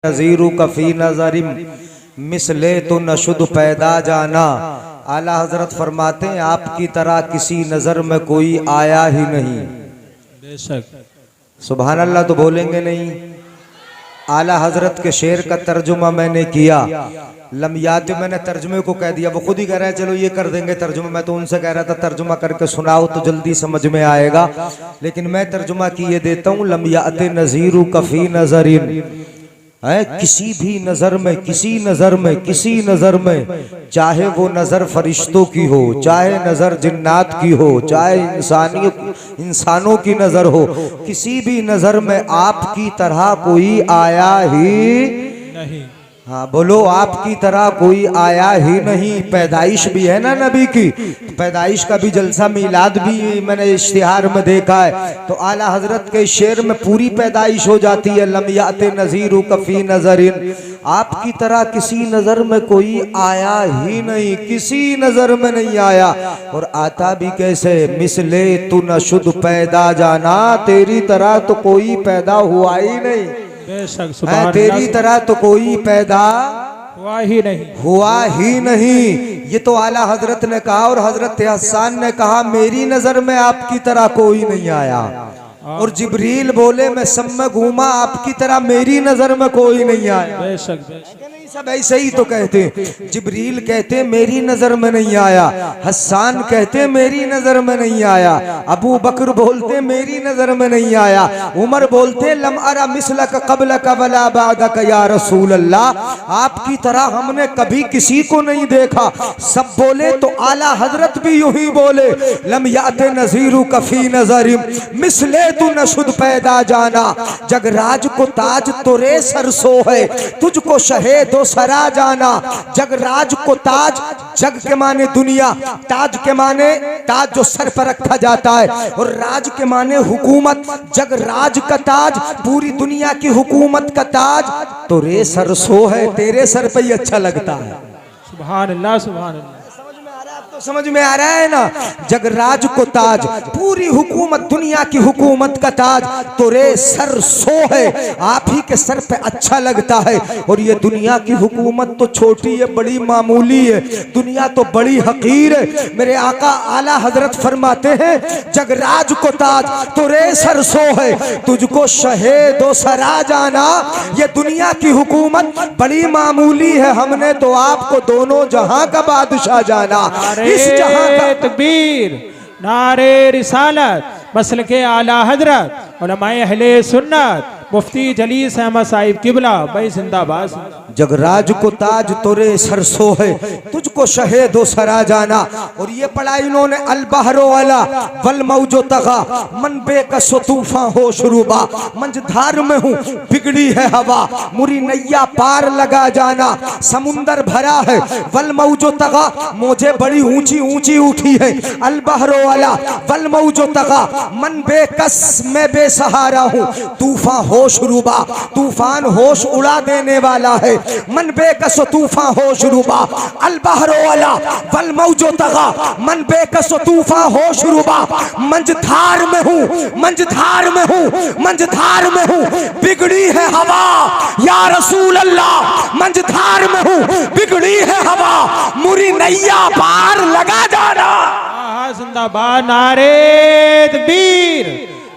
नज़ीरु कफ़ी नज़रिम मिसले तो नशुद पैदा जाना। आला हजरत फरमाते हैं आपकी तरह किसी नज़र में कोई आया ही नहीं। बेशक सुभान अल्लाह तो बोलेंगे नहीं। आला हजरत के शेर का तर्जुमा मैंने किया, लम्यात मैंने तर्जुमे को कह दिया, वो खुद ही कह रहे हैं चलो ये कर देंगे तर्जुमा। मैं तो उनसे कह रहा था तर्जुमा करके सुनाओ तो जल्दी समझ में आएगा, लेकिन मैं तर्जुमा किए देता हूँ। लम्यात नज़ीरु कफ़ी नज़रिन है, किसी भी नजर में, किसी नजर में, किसी नजर में, चाहे वो नजर फरिश्तों की हो, चाहे नजर जिन्नात की हो, चाहे इंसानों की नजर हो, किसी भी नजर में आपकी तरह कोई आया ही नहीं। हाँ बोलो, आपकी तरह कोई आया ही नहीं। पैदाइश भी है ना नबी की, पैदाइश का भी जलसा मिलाद भी मैंने इश्तिहार में देखा है, तो आला हजरत के शेर में पूरी पैदाइश हो जाती है। लम्यात नज़ीरु कफ़ी नज़रिन, आपकी तरह किसी नज़र में कोई आया ही नहीं, किसी नज़र में नहीं आया। और आता भी कैसे, मिसले तू नशुद पैदा जाना, तेरी तरह तो कोई पैदा हुआ ही नहीं। बेशक तेरी तरह तो कोई पैदा हुआ ही नहीं, हुआ ही नहीं। ये तो आला हजरत ने कहा, और हजरत हसन ने कहा मेरी नजर में आपकी तरह कोई नहीं आया। और जिब्रील बोले मैं सब में घूमा, आपकी तरह मेरी नजर में कोई नहीं आया। बेशक बेशक सब ऐसे ही तो कहते हैं। जिब्रील कहते मेरी नजर में नहीं आया, हसन कहते मेरी नजर में नहीं आया, अबू बकर बोलते मेरी नजर में नहीं आया, उमर बोलते लम अरा मिसलक क़ब्लक वला बअदक या रसूल अल्लाह, आपकी तरह हमने कभी किसी को नहीं देखा। सब बोले तो आला हजरत भी यूं ही बोले, लम यात नज़ीरु कफ़ी नज़रिम मिसले तू नशुद पैदा जाना। जगराज को ताज तोरे सरसो है, तुझको शहे सरा जाना। जगराज को ताज, जग के माने दुनिया, ताज के माने ताज जो सर पर रखा जाता है, और राज के माने हुकूमत। जगराज का ताज, पूरी दुनिया की हुकूमत का ताज तो रे सरसो है, तेरे सर पे ही अच्छा लगता है। सुभान अल्लाह सुभान अल्लाह। समझ में आ रहा है ना। जगराज को ताज, पूरी हुकूमत, दुनिया की हुकूमत का ताज तो रे सर सो है, आप ही के सर पे अच्छा लगता है। और ये दुनिया की हुकूमत तो छोटी है, बड़ी मामूली है, दुनिया तो बड़ी हकीर है। मेरे आका आला हजरत फरमाते हैं जगराज को ताज तो रे सर सो है, तुझको शहे सरा जाना। ये दुनिया की हुकूमत बड़ी मामूली है, हमने तो आपको दोनों जहां का बादशाह जाना। इस जहां का तकबीर, नारे रिसालत, मसलके आला हजरत, उलमाए अहले सुन्नत, मुफ्ती जलीस अहमद साहिब किबला भाई जिंदाबाद। जगराज को ताज तोरे सरसो है, तुझको शहे सरा जाना। और ये पढ़ा इन्होंने अल बहरो वाला वल मौजो तगा, मन बेकस तूफान हो शुरूबा, मंझधार में हूँ बिगड़ी है हवा, मुरी नैया पार लगा जाना। समुंदर भरा है वल मौजो तगा, मौजे बड़ी ऊंची ऊंची उठी है। अल बहरो वाला वल मौजो तगा, मन बेकस मैं बेसहारा हूँ, तूफान होश रुबा, तूफान होश उड़ा देने वाला है। मन बेकस तूफान होश रुबा, अल बहरो वाला वल मौजो तगा, मन बेकस तूफान होश रुबा, मंझधार में हूँ, मंझधार में हूँ, मंझधार में हूँ, बिगड़ी है हवा या रसूल अल्लाह, मंझधार में हूँ, बिगड़ी है हवा, मुरी नैया पार लगा जाना। जिंदाबाद, नारे तकबीर,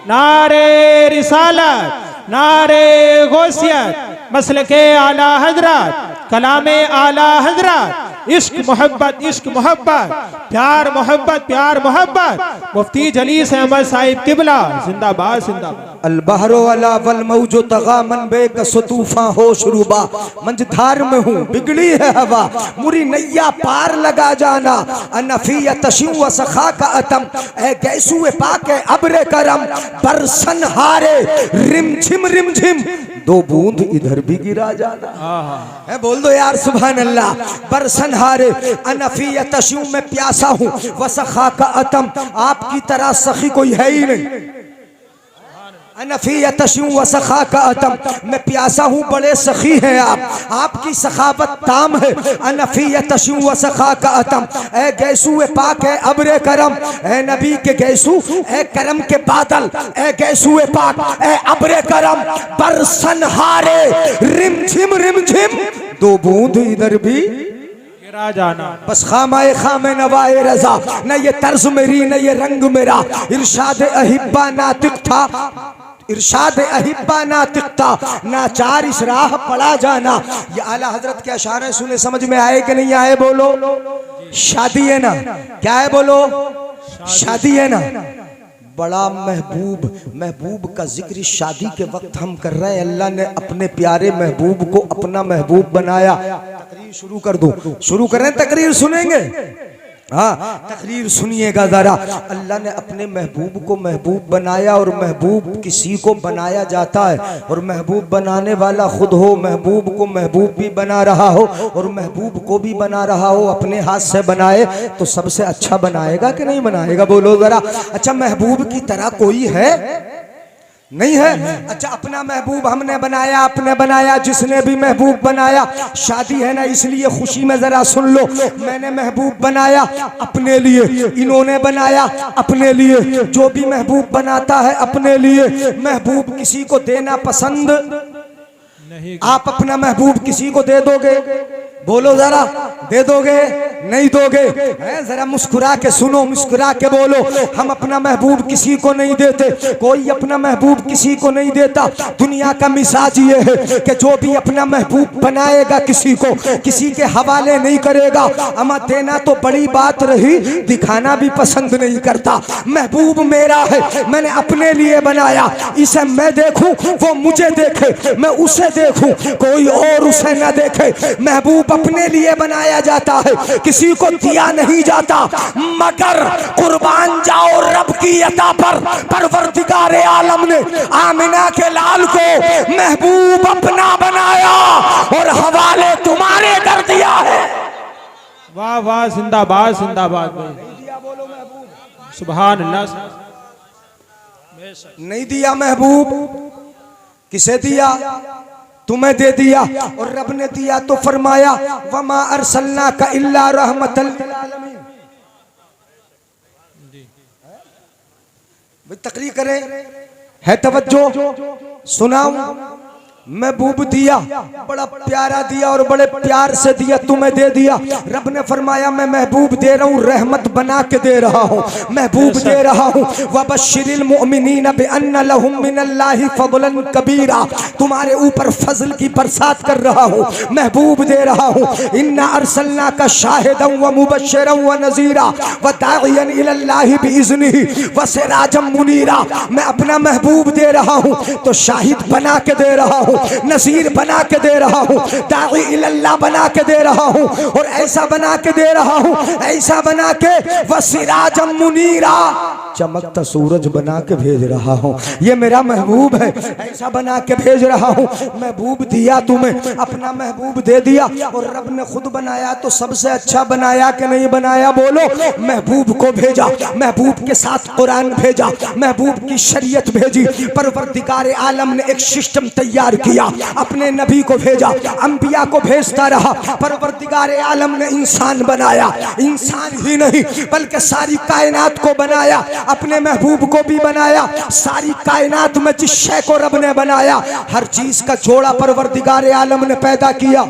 नारे रिसालत, नारे गौसियत, मसलके आला हजरत, कलामे आला हजरत, इश्क मोहब्बत, इश्क मोहब्बत, प्यार मोहब्बत, प्यार मोहब्बत, मुफ्ती जलीस अहमद साहिब किबला जिंदाबाद जिंदाबाद। अल बहरो वाला वल मौजो तगा, मन बेकस तूफान होश रुबा, मंझधार में हूँ बिगड़ी है हवा, मुरी नैया पार लगा जाना। अनफिया तशू व सखा का अतम, ए गैसुए पाके अब्रे करम, बरसन हारे रिमझिम रिमझिम, दो बूंद इधर भी गिरा जाना है। बोल दो यार सुभान अल्लाह। बरसन हारे अनफिया तशू में प्यासा हूँ, व सखा का अतम, आपकी तरह सखी कोई है ही नहीं। अनफियतशु व सखा का अतम, मैं प्यासा हूँ बड़े सखी हैं आप, आपकी सखावत ताम है। अनफियतशु व सखा का अतम, ए गैसू ए पाक है अब्रे करम, ए नबी के गैसू ए करम के बादल, ए गैसू ए पाक ए अब्रे करम, बरसन हारे रिम झिम दो बूंद इधर भी गिरा जाना। बस खामाए खामे नवाए रजा, न ये तर्ज मेरी न ये रंग मेरा, इरशाद अहिब्बा नातिक था, इरशाद अहिब्बा नातिक था, नाचार इस राह पड़ा जाना। ये आला हजरत के अशारे सुने समझ में आए कि नहीं आए? बोलो शादी है ना, क्या है बोलो शादी है ना। बड़ा महबूब का जिक्र शादी के वक्त हम कर रहे हैं। अल्लाह ने अपने प्यारे महबूब को अपना महबूब बनाया। तकरीर शुरू कर दो, शुरू करें तकरीर सुनेंगे? हाँ तकरीर सुनिएगा जरा। अल्लाह ने अपने महबूब को महबूब बनाया और महबूब किसी को बनाया जाता है और महबूब बनाने वाला खुद हो, महबूब को महबूब भी बना रहा हो और महबूब को भी बना रहा हो, अपने हाथ से बनाए तो सबसे अच्छा बनाएगा कि नहीं बनाएगा? बोलो जरा। अच्छा महबूब की तरह कोई है? नहीं है। अच्छा अपना महबूब हमने बनाया, अपने बनाया, जिसने भी महबूब बनाया। शादी है ना इसलिए खुशी में जरा सुन लो, मैंने महबूब बनाया अपने लिए, इन्होंने बनाया अपने लिए, जो भी महबूब बनाता है अपने लिए। महबूब किसी को देना पसंद नहीं, आप अपना महबूब किसी को दे दोगे? बोलो जरा, दे दोगे? नहीं दोगे? हैं जरा मुस्कुरा के सुनो, मुस्कुरा के बोलो। हम अपना महबूब किसी को नहीं देते, कोई अपना महबूब किसी को नहीं देता। दुनिया का मिजाज ये है कि जो भी अपना महबूब बनाएगा किसी को, किसी के हवाले नहीं करेगा। अमा देना तो बड़ी बात रही, दिखाना भी पसंद नहीं करता। महबूब मेरा है, मैंने अपने लिए बनाया, इसे मैं देखूं वो मुझे देखे, मैं उसे देखूं कोई और उसे न देखे। महबूब अपने लिए बनाया जाता है, किसी को दिया नहीं जाता। मगर कुर्बान जाओ रब की अता पर, परवरदिगार आलम ने आमिना के लाल को महबूब अपना बनाया और हवाले तुम्हारे कर दिया है। वाह वाह, जिंदाबाद जिंदाबाद। सुभान अल्लाह। नहीं दिया महबूब, किसे दिया? तुम्हें दे दिया। और रब ने दिया तो फरमाया वमा अरसलना का इल्ला रहमतल लिल आलमीन। तकरीर करें, है तवज्जो, सुनाऊं। महबूब दिया, बड़ा प्यारा दिया और बड़े प्यार से दिया, तुम्हें दे दिया। रब ने फरमाया मैं महबूब दे रहा हूँ, रहमत बना के दे रहा हूँ, महबूब दे रहा हूँ। वबश्शिरिल मुअमिनीन बिअन्न लहुम मिनल्लाहि फज़लन कबीरा, तुम्हारे ऊपर फजल की बरसात कर रहा हूँ, महबूब दे रहा हूँ। इन्ना अरसलनाका शाहिदन व मुबश्शिरन व नज़ीरा व दाइयन इलल्लाहि बिइज़्निहि व सिराजम मुनीरा। मैं अपना महबूब दे रहा हूँ तो शाहिद बना के दे रहा हूँ, नज़ीर बना के दे रहा हूँ, दाई इल्लल्लाह बना के दे रहा हूँ, और ऐसा बना के दे रहा हूँ, ऐसा बना के वसिराजम मुनीरा, चमकता सूरज बना के भेज रहा हूँ। ये मेरा महबूब है, ऐसा बना के भेज रहा हूँ। महबूब दिया तुम्हें, अपना महबूब दे दिया। और रब ने खुद बनाया तो सबसे अच्छा बनाया कि नहीं बनाया? बोलो। महबूब को भेजा, महबूब के साथ कुरान भेजा, महबूब की शरीयत भेजी। परवरदिगार आलम ने एक सिस्टम तैयार किया, अपने नबी को भेजा, अंबिया को भेजता रहा। परवरदिगार आलम ने इंसान बनाया, इंसान ही नहीं बल्कि सारी कायनात को बनाया, अपने महबूब को भी बनाया। सारी कायनात में जिस शय को रब ने बनाया, हर चीज का जोड़ा परवरदिगार आलम ने पैदा किया।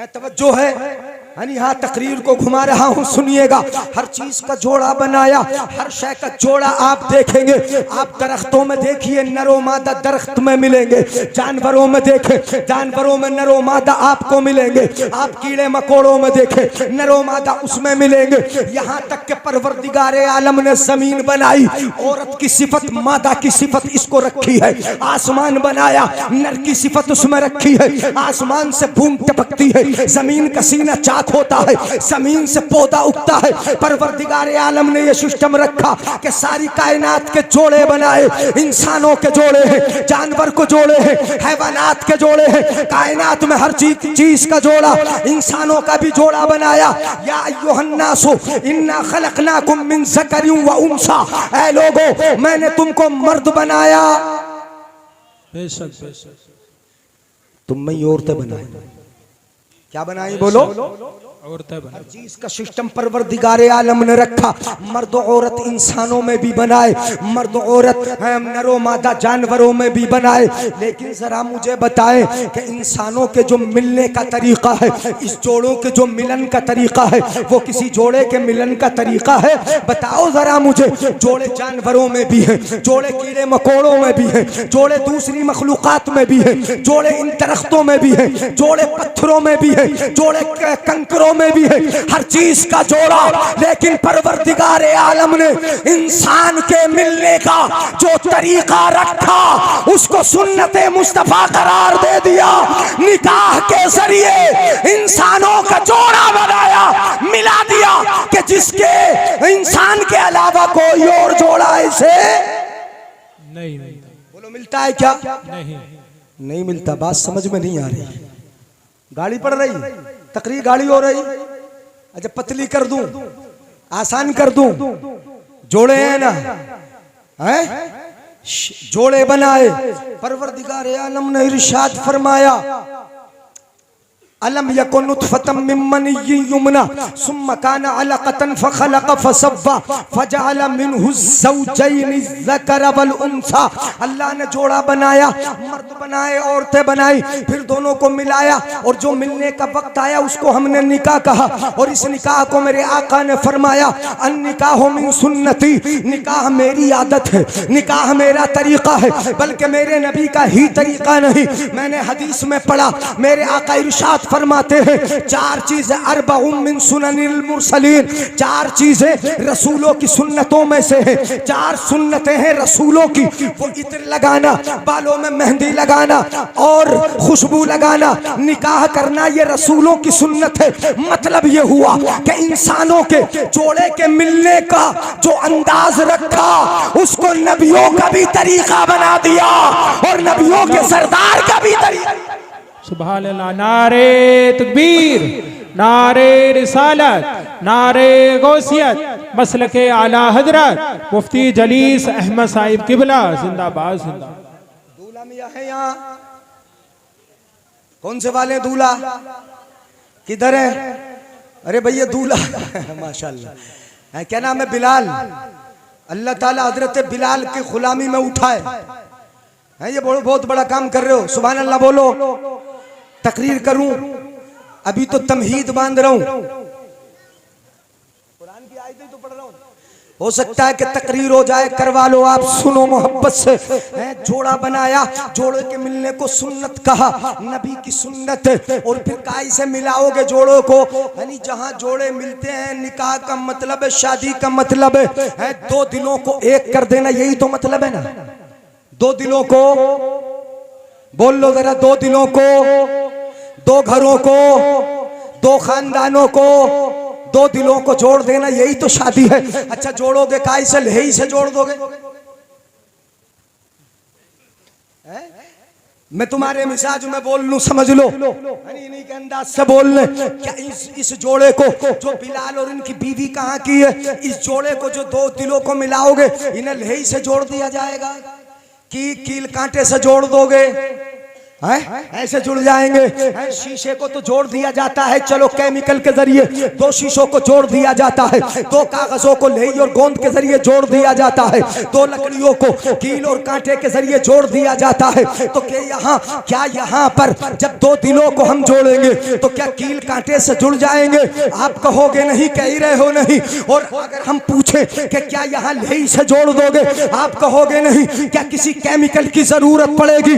तवज्जो है? यहाँ तकरीर को घुमा रहा हूँ, सुनिएगा। हर चीज का जोड़ा बनाया, हर शय का जोड़ा आप देखेंगे। आप दरख्तों में देखिए, नरो मादा दरख्त में मिलेंगे। जानवरों में देखें, जानवरों में नरो मादा आपको मिलेंगे। आप कीड़े मकोड़ों में देखें, नरो मादा उसमें मिलेंगे। यहाँ तक के परवरदिगार आलम ने जमीन बनाई, औरत की सिफत, मादा की सिफत इसको रखी है। आसमान बनाया, नर की सिफत उसमें रखी है। आसमान से बूंद टपकती है, जमीन का सीना चाहता खुराक होता है, जमीन से पौधा उगता है। परवरदिगार आलम ने यह सिस्टम रखा कि सारी कायनात के जोड़े बनाए, इंसानों के जोड़े हैं, जानवर को जोड़े हैं, हैवानात के जोड़े हैं, कायनात में हर चीज का जोड़ा, इंसानों का भी जोड़ा बनाया। या अय्युहन्नासु इन्ना खलकनाकुम मिन ज़करिन व उन्सा, ऐ लोगों मैंने तुमको मर्द बनाया, बेशक बेशक। तुम में औरतें बनाई। क्या बनाई बोलो? औरतें बना। हर चीज का सिस्टम परवरदिगार आलम ने रखा। मर्द औरत इंसानों में भी बनाए, मर्द औरत नरो मादा जानवरों में भी बनाए। लेकिन जरा मुझे बताएं कि इंसानों के जो मिलने का तरीका है, इस जोड़ों के जो मिलन का तरीका है, वो किसी जोड़े के मिलन का तरीका है? बताओ जरा मुझे। जोड़े जानवरों में भी है, जोड़े कीड़े मकोड़ों में भी है, जोड़े दूसरी मखलूकात में भी है, जोड़े इन दरख्तों में भी है, जोड़े पत्थरों में भी है, जोड़े कंकरों में भी है, हर चीज का जोड़ा। लेकिन परवरदिगार आलम ने इंसान के मिलने का जो तरीका रखा, उसको सुन्नते मुस्तफा करार दे दिया। निकाह के जरिए इंसानों का जोड़ा बनाया, मिला दिया कि जिसके इंसान के अलावा कोई और जोड़ा ऐसे नहीं। बोलो मिलता है क्या? नहीं नहीं मिलता। बात समझ में नहीं आ रही। गाड़ी पड़ रही, तकरीर गाड़ी हो रही। अच्छा पतली कर दूं, आसान कर दूं, जोड़े हैं ना, हैं? जोड़े बनाए। परवरदिगार आलम ने इरशाद फरमाया, अलम यकुन नुतफतम मिन मनिय्यिन युमना सुम्मा काना अलक़तन फखलक़ फसव्वा फजअल मिनहु ज़ौजैनि ज़कर वल उन्सा। अल्लाह ने जोड़ा बनाया, मर्द बनाए, औरतें बनाई, फिर दोनों को मिलाया और जो मिलने का वक्त आया उसको हमने निकाह कहा। और इस निकाह को मेरे आका ने फरमाया, अन निकाह मिन सुन्नती, निकाह मेरी आदत है, निकाह मेरा तरीका है, बल्कि मेरे नबी का ही तरीका नहीं। मैंने हदीस में पढ़ा, मेरे आका इरशाद फरमाते हैं, चार चीजें अरबउम मिन सुननिल मुरसलीन, चार चीजें रसूलों की सुन्नतों में से है, चार सुन्नतें हैं रसूलों की। वो इत्र लगाना, बालों में मेहंदी लगाना और खुशबू लगाना, निकाह करना, ये रसूलों की सुन्नत है। मतलब ये हुआ कि इंसानों के जोड़े के मिलने का जो अंदाज रखा, उसको नबियों का भी तरीका बना दिया और नबियों के सरदार का भी तरीका। सुभान अल्लाह। नारे तकबीर, नारे रिसालत, नारे गौसियत, मसलके आला हजरत मुफ्ती जलीस अहमद साहिब किबला जिंदाबाद जिंदाबाद। दूल्हा मियां है यहाँ? कौन से वाले दूल्हा? किधर है? अरे भैया दूल्हा माशाल्लाह। क्या नाम है? बिलाल। अल्लाह ताला हजरत बिलाल की गुलामी में उठाए हैं। ये बहुत बड़ा काम कर रहे हो। सुभान अल्लाह बोलो। तकरीर करूं, अभी तो तमहीद बांध रहा हूं, कुरान की आयतें तो पढ़ रहा हूं। हो सकता है कि तकरीर हो जाए, करवा लो आप, सुनो मोहब्बत से। जोड़ा बनाया, जोड़े के मिलने को सुन्नत कहा, नबी की सुन्नत है। और फिर काई से मिलाओगे जोड़ों को? यानी जहां जोड़े मिलते हैं, निकाह का मतलब है, शादी का मतलब है दो दिलों को एक कर देना। यही तो मतलब है ना, दो दिलों को, बोल लो जरा, दो दिलों को, दो घरों को, दो खानदानों को, दो दिलों को जोड़ देना, यही तो शादी है। अच्छा जोड़ोगे काई से? लेही से जोड़ दोगे? मैं तुम्हारे मिजाज में बोल लूं, समझ लो, इन्हीं के अंदाज से बोल ले। क्या इस जोड़े को, जो बिलाल और इनकी बीवी कहाँ की है, इस जोड़े को जो दो दिलों को मिलाओगे, इन्हें लेही से जोड़ दिया जाएगा कि कील कांटे से जोड़ दोगे? ऐसे जुड़ जाएंगे। शीशे को तो जोड़ दिया जाता है, चलो केमिकल के जरिए दो शीशों को जोड़ दिया जाता है, दो कागजों को लेही और गोंद के जरिए जोड़ दिया जाता है, दो लकड़ियों को कील और कांटे के जरिए जोड़ दिया जाता है। तो क्या यहाँ पर जब दो दिलों को हम जोड़ेंगे तो क्या कील कांटे से जुड़ जाएंगे? आप कहोगे नहीं, कह ही रहे हो नहीं। और अगर हम पूछे कि क्या यहाँ लेही से जोड़ दोगे, आप कहोगे नहीं। क्या किसी केमिकल की जरूरत पड़ेगी?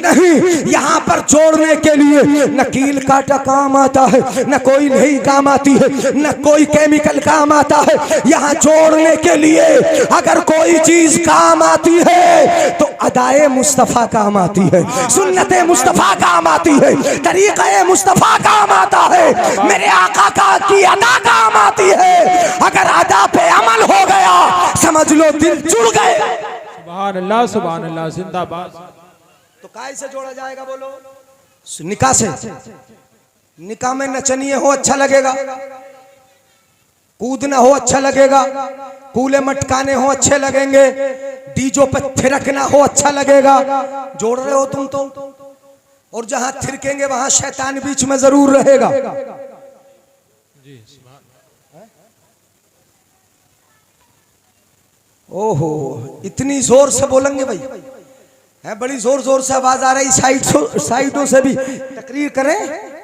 नहीं। यहाँ पर जोड़ने के लिए न कील काटा काम आता है, न कोई नहीं काम आती है, न कोई केमिकल काम आता है। यहाँ जोड़ने के लिए अगर कोई चीज काम आती है तो अदाए मुस्तफा काम आती है, सुन्नते मुस्तफा काम आती है, तरीक़े मुस्तफा काम आता है, मेरे आका का की अदा काम आती है। अगर अदा पे अमल हो गया समझ लो दिल जुड़ गए। सुभान अल्लाह, जिंदाबाद। तो काय से जोड़ा जाएगा बोलो? निकाह से। निकाह में नचनिए हो अच्छा लगेगा, कूदना हो अच्छा लगेगा, कूले मटकाने हो अच्छे लगेंगे, डीजो पे थिरकना हो अच्छा लगेगा। जोड़ रहे हो तुम तो, और जहां थिरकेंगे वहां शैतान बीच में जरूर रहेगा। ओहो, इतनी जोर से बोलेंगे भाई, है बड़ी जोर जोर से आवाज आ रही साइडों से भी। तकरीर करें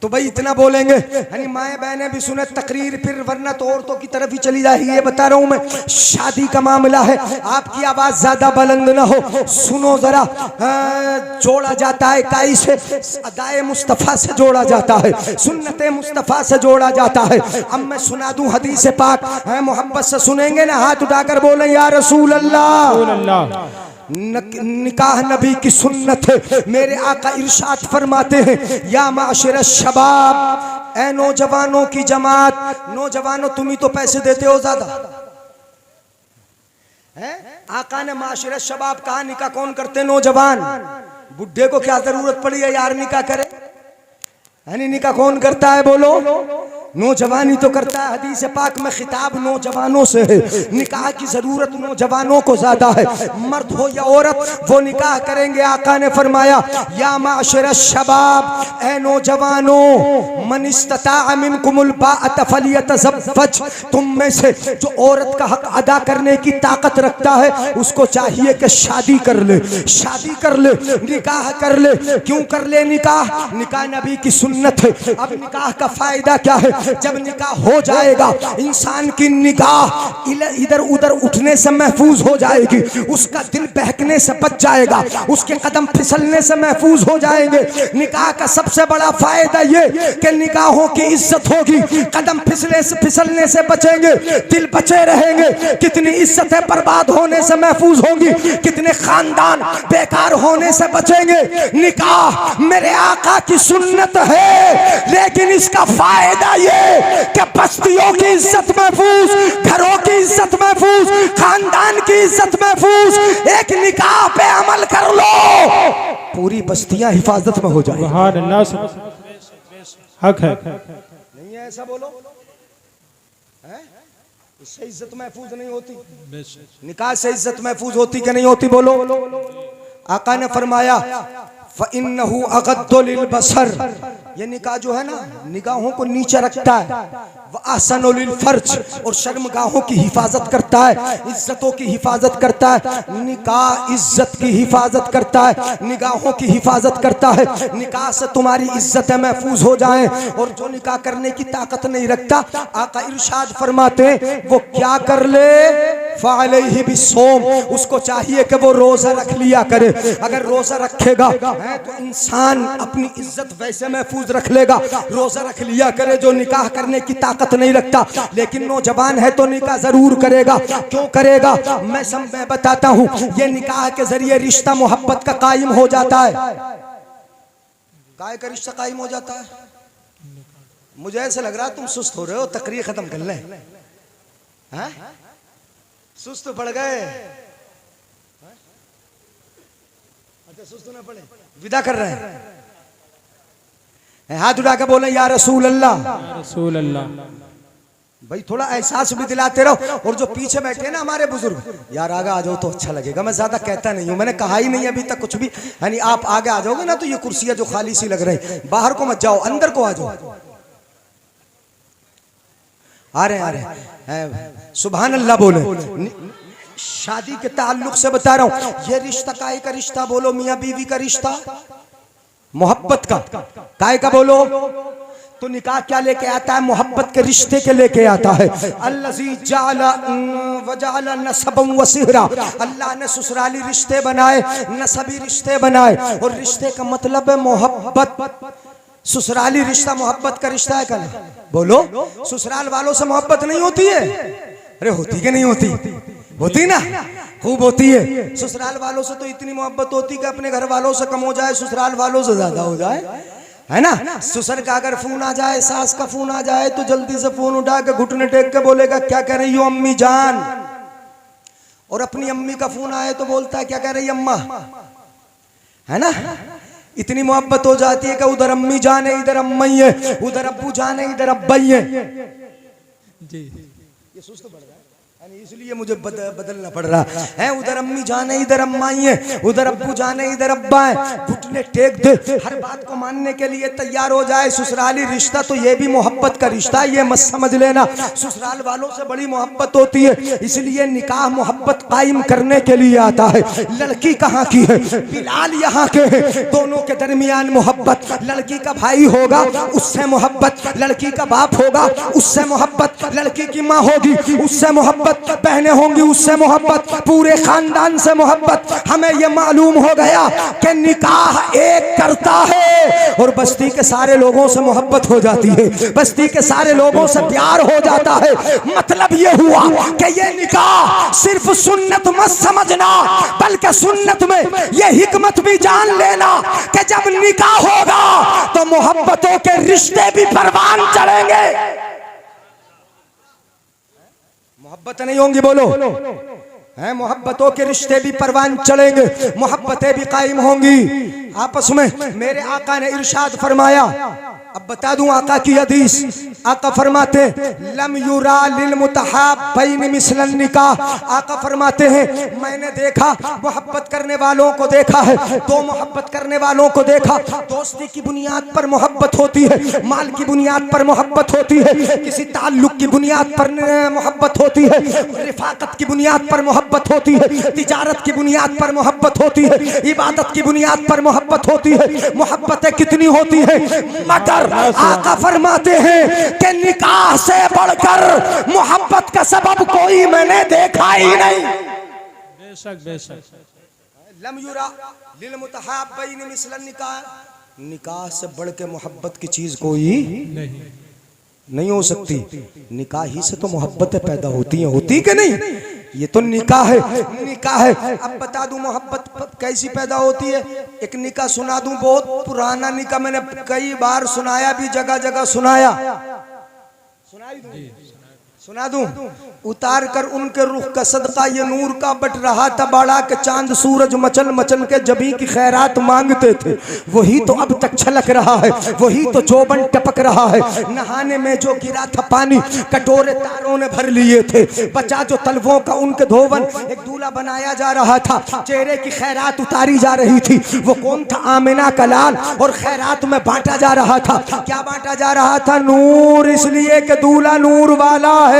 तो भाई इतना बोलेंगे, यानी माए बहने भी सुने तकरीर, फिर वरना तो औरतों की तरफ ही चली जाएगी। ये बता रहा हूं मैं, शादी का मामला है, आपकी आवाज ज्यादा बुलंद ना हो। सुनो जरा, जोड़ा जाता है काई से? अदाए मुस्तफा से जोड़ा जाता है, सुन्नते मुस्तफा से जोड़ा जाता है। अब मैं सुना दूं हदीस पाक, मोहब्बत से सुनेंगे ना? हाथ उठाकर बोले या रसूल अल्लाह। निकाह नबी की सुन्नत है। मेरे आका इरशाद फरमाते हैं, या माशिर शबाब, ए नौजवानों की जमात। नौजवानों तुम ही तो पैसे देते हो ज्यादा, है? आका ने माशिर शबाब कहा, निकाह कौन करते? नौजवान। बुढ़े को क्या जरूरत पड़ी है यार निकाह करे? यानी निकाह कौन करता है बोलो? नौजवानी तो करता है। हदीस पाक में खिताब नौजवानों से है, निकाह की जरूरत नौजवानों को ज्यादा है। मर्द हो या औरत वो निकाह करेंगे। आका ने फरमाया, या माशिर शबाब, ए नौजवानों, मन इस्तता मिनकुमुल बाअत फलियतज़व्वज, तुम में से जो औरत का हक अदा करने की ताकत रखता है उसको चाहिए कि शादी कर ले, शादी कर ले, निकाह कर ले। क्यों कर ले निकाह? निकाह नबी की सुन्नत है। अब निकाह का फायदा क्या है? जब निकाह हो जाएगा इंसान की निगाह इधर उधर उठने से महफूज हो जाएगी, उसका दिल बहकने से बच जाएगा, उसके कदम फिसलने से महफूज हो जाएंगे। निकाह का सबसे बड़ा फायदा ये कि निकाहों की इज्जत होगी, कदम फिसलने से बचेंगे, दिल बचे रहेंगे। कितनी इज्जतें बर्बाद होने से महफूज होंगी, कितने खानदान बेकार होने से बचेंगे। निकाह मेरे आका की सुन्नत है, लेकिन इसका फायदा ये कि बस्तियों की इज्जत महफूज, घरों की इज्जत महफूज, खानदान की इज्जत महफूज। एक निकाह पे अमल कर लो, पूरी बस्तियां हिफाजत में हो जाए। हक है, नहीं है ऐसा बोलो? है? इससे इज्जत महफूज नहीं होती? निकाह से इज्जत महफूज होती कि नहीं होती बोलो? आका ने फरमाया, फ़इन्नहु अग़द्दु लिलबसर, ये निकाह जो है ना निगाहों को नीचे रखता है, व अहसनु लिलफर्ज, और शर्मगाहों की हिफाजत करता है, इज्जतों की हिफाजत करता है। निकाह इज्जत की हिफाजत करता है, निगाहों की हिफाजत करता है। निकाह से तुम्हारी इज्जतें महफूज हो जाएं। और जो निकाह करने की ताकत नहीं रखता, आका इरशाद फरमाते हैं वो क्या कर ले? फ़अलैहि बिस्सौम, उसको चाहिए कि वो रोजा रख लिया करे। अगर रोजा रखेगा तो इंसान अपनी इज्जत वैसे महफूज रख लेगा। रोजा रख लिया करे जो निकाह करने की ताकत नहीं रखता, लेकिन नौजवान है तो निकाह जरूर करेगा। क्यों करेगा? मैं बताता हूँ। ये निकाह के जरिए रिश्ता मोहब्बत का कायम हो जाता है। काय का रिश्ता कायम हो जाता है? मुझे ऐसा लग रहा है तुम सुस्त हो रहे हो, तकरीर खत्म कर ले। सुस्त पड़ गए? अच्छा सुस्त ना पड़े, विदा कर रहे हैं। हाथ उठा के बोले या रसूल अल्लाह, रसूल अल्लाह। भाई थोड़ा एहसास भी दिलाते रहो। और जो पीछे बैठे हैं ना हमारे बुजुर्ग, यार आगे आ जाओ तो अच्छा लगेगा। मैं ज्यादा कहता नहीं हूँ, मैंने कहा ही नहीं अभी तक कुछ भी। यानी आप आगे आ जाओगे ना तो ये कुर्सियां जो खाली सी लग रही, बाहर को मत जाओ, अंदर को आ जाओ। आ रहे सुभान अल्लाह बोले। शादी के ताल्लुक से बता रहा हूं, ये रिश्ता काय का रिश्ता बोलो? मियां बीवी का रिश्ता, मोहब्बत का। काय का बोलो? तो निकाह क्या लेके आता है? मोहब्बत के रिश्ते के लेके आता है। अल्लज़ी जाला वजाला नसबम व सिहरा, अल्लाह ने ससुराली रिश्ते बनाए, नसबी रिश्ते बनाए। और रिश्ते का मतलब है मोहब्बत। ससुराली रिश्ता मोहब्बत का रिश्ता है। कल बोलो, ससुराल वालों से मोहब्बत नहीं होती है? अरे होती कि नहीं होती? होती ना, खूब होती है। ससुराल वालों से तो इतनी मोहब्बत होती कि अपने घर वालों से कम हो जाए, ससुराल वालों से ज्यादा हो जाए, है ना। ससुर का अगर फोन आ जाए, सास का फोन आ जाए, तो जल्दी से फोन उठा के घुटने टेक के बोलेगा क्या कह रही हो अम्मी जान। और अपनी अम्मी का फोन आए तो बोलता है क्या कह रही अम्मा, है ना। इतनी मोहब्बत हो जाती है कि उधर अम्मी जान है, इधर अम्मी है, उधर अब्बू जान है, इधर अब्बाई है। जी ये सुस्त पड़ रहा है, इसलिए मुझे बदलना पड़ रहा है। उधर अम्मी जान है, इधर अम्माई है, उधर अब्बू जान है, इधर अब्बा है। घुटने टेक दे, हर बात को मानने के लिए तैयार हो जाए। ससुराली रिश्ता तो ये भी मोहब्बत का रिश्ता है, ये मत समझ लेना। ससुराल वालों से बड़ी मोहब्बत होती है, इसलिए निकाह मोहब्बत कायम करने के लिए आता है। लड़की कहाँ की है? बिलाल यहाँ के हैं। दोनों के दरमियान मोहब्बत। लड़की का भाई होगा उससे मोहब्बत, लड़की का बाप होगा उससे मोहब्बत, लड़की की माँ होगी उससे मोहब्बत, बहनें होंगी उससे मोहब्बत, पूरे खानदान से मोहब्बत। हमें यह मालूम हो गया कि निकाह एक करता है और बस्ती के सारे लोगों से मोहब्बत हो जाती है, बस्ती के सारे लोगों से प्यार हो जाता है। मतलब यह हुआ कि यह निकाह सिर्फ सुन्नत मत समझना, बल्कि सुन्नत में यह हिकमत भी जान लेना कि जब निकाह होगा तो मोहब्बतों के रिश्ते भी परवान चढ़ेंगे। मोहब्बत नहीं होंगी, बोलो हैं, मोहब्बतों के रिश्ते भी परवान चढ़ेंगे, मोहब्बतें भी कायम होंगी आपस में। मेरे आका ने इरशाद फरमाया, अब बता दूं आका की हदीस। आका फरमाते लम युरा लिल मुतहाब्बैन मिसलन निकाह। आका फरमाते हैं मैंने देखा, मोहब्बत करने वालों को देखा है, दो मोहब्बत करने वालों को देखा। दोस्ती की बुनियाद पर मोहब्बत होती है, माल की बुनियाद पर मोहब्बत होती है, किसी ताल्लुक की बुनियाद पर मोहब्बत होती है, रिफाकत की बुनियाद पर मोहब्बत होती है, तिजारत की बुनियाद पर मोहब्बत होती है, इबादत की बुनियाद पर मोहब्बत होती है। मोहब्बतें कितनी होती है, मगर आका फरमाते हैं कि निकाह से बढ़कर मोहब्बत का सबब कोई मैंने देखा ही नहीं। बेशक बेशक। लम युरा लिल मुतहाब्बैन मिसलन निकाह, निकाह से बढ़ के मोहब्बत की चीज कोई नहीं हो सकती। निकाह ही से तो मोहब्बतें पैदा होती हैं, होती कि नहीं? ये तो निकाह है, निकाह है। अब बता दूं मोहब्बत कैसी पैदा होती है। एक निकाह सुना दूं, बहुत पुराना निकाह, मैंने कई बार सुनाया भी, जगह जगह सुनाया। सुना दूं? उतार कर उनके रुख का सदका ये नूर का बट रहा था बाड़ा के चांद सूरज मचल मचल के जबी की खैरात मांगते थे। वही तो अब तक छलक रहा है, वही तो जोबन टपक रहा है। नहाने में जो गिरा था पानी कटोरे तारों ने भर लिए थे। बचा जो तलवों का उनके धोवन, एक दूल्हा बनाया जा रहा था, चेहरे की खैरात उतारी जा रही थी। वो कौन था? आमिना का लाल। और खैरात में बांटा जा रहा था। क्या बांटा जा रहा था? नूर, इसलिए कि दूल्हा नूर वाला है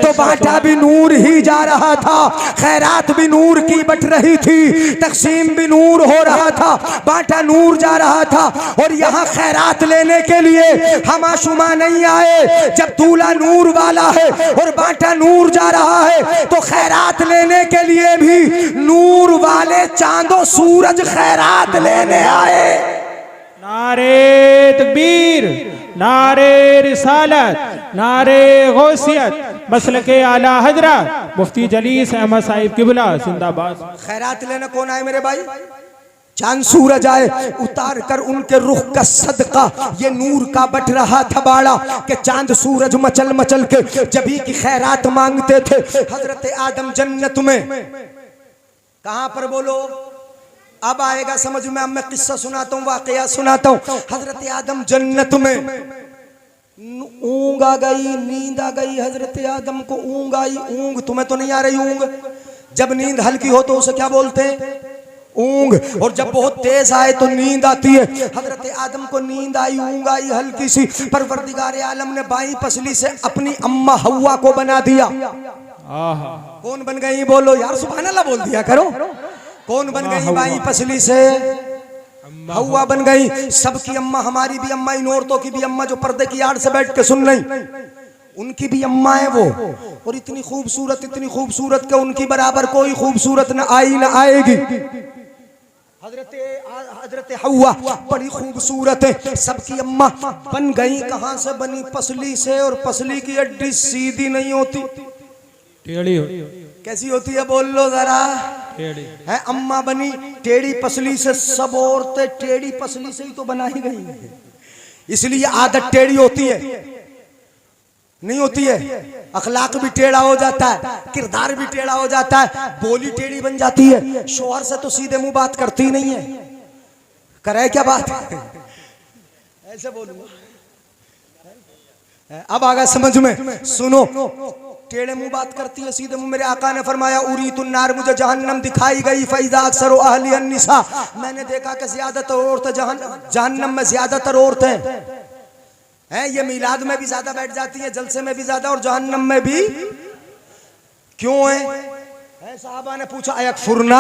तो बांटा भी नूर ही जा रहा था। खैरात भी नूर की बट रही थी, तकसीम भी नूर हो रहा था, बांटा नूर जा रहा था। और यहाँ खैरात लेने के लिए हमाशुमा नहीं आए। जब दूल्हा नूर वाला है और बांटा नूर जा रहा है तो खैरात लेने के लिए भी नूर वाले चांदो सूरज खैरात लेने आए। नारे तकबीर, नारे रिसालत, नारे गौसियत, मसलके आला हजरत मुफ्ती जलीस अहमद साहिब किबला जिंदाबाद। खैरात लेने कौन आए मेरे भाई? चांद सूरज आए, उतार कर उनके रुख का सदका ये नूर का बट रहा था बाड़ा के चांद सूरज मचल मचल के जबी की खैरात मांगते थे। हजरत आदम जन्नत में, कहां पर बोलो, अब आएगा समझ में। अब मैं किस्सा सुनाता हूँ, वाकया सुनाता हूँ। हजरत आदम जन्नत में, ऊंग आ गई, नींद आ गई। हजरत आदम को ऊंग आई। ऊंग तुम्हें तो नहीं आ रही ऊंग? जब नींद हल्की हो तो उसे क्या बोलते हैं? ऊंग। और जब बहुत तेज आए तो नींद आती है। हजरत आदम को नींद आई, ऊंग आई हल्की सी। परवरदिगार आलम ने बाई पसली से अपनी अम्मा हव्वा को बना दिया। कौन बन गई? बोलो यार, सुभान अल्लाह बोल दिया करो। कौन बन गई बाई पसली से? हवा बन गई, सबकी अम्मा, हमारी भी अम्मा, इन औरतों की भी अम्मा जो पर्दे की आड़ से बैठ के सुन रही, उनकी भी अम्मा है वो, और इतनी खूबसूरत कि उनकी बराबर कोई खूबसूरत न आई न आएगी। हजरत हवा बड़ी खूबसूरत है, सबकी अम्मा बन गई। कहां से बनी? पसली से, और पसली की हड्डी सीधी नहीं होती, टेढ़ी हो, कैसी होती है? बोल लो जरा। टेढ़ी है अम्मा बनी टेढ़ी पसली से। सब औरतें टेढ़ी पसली से ही तो बनाई गई हैं, इसलिए आदत टेढ़ी होती है, नहीं होती है? अखलाक भी टेढ़ा हो जाता है, किरदार भी टेढ़ा हो जाता है, बोली टेढ़ी बन जाती है। शोहर से तो सीधे मुंह बात करती ही नहीं है, करे क्या बात? ऐसे बोलूंगा, अब आगा समझ में। सुनो, टेढ़े मुंह बात करती है, सीधे मुंह। मेरे आका ने फरमाया उरीतुन्नार, मुझे जहन्नम दिखाई गई, फैज़ा अक्सर अहली अन्निसा, मैंने देखा कि ज्यादातर औरतें जहन्नम में ज्यादातर औरतें हैं, ये मिलाद में भी ज्यादा बैठ जाती है, जलसे में भी ज्यादा, और जहन्नम में भी। क्यों है? साहबा ने पूछा अयकफुरना,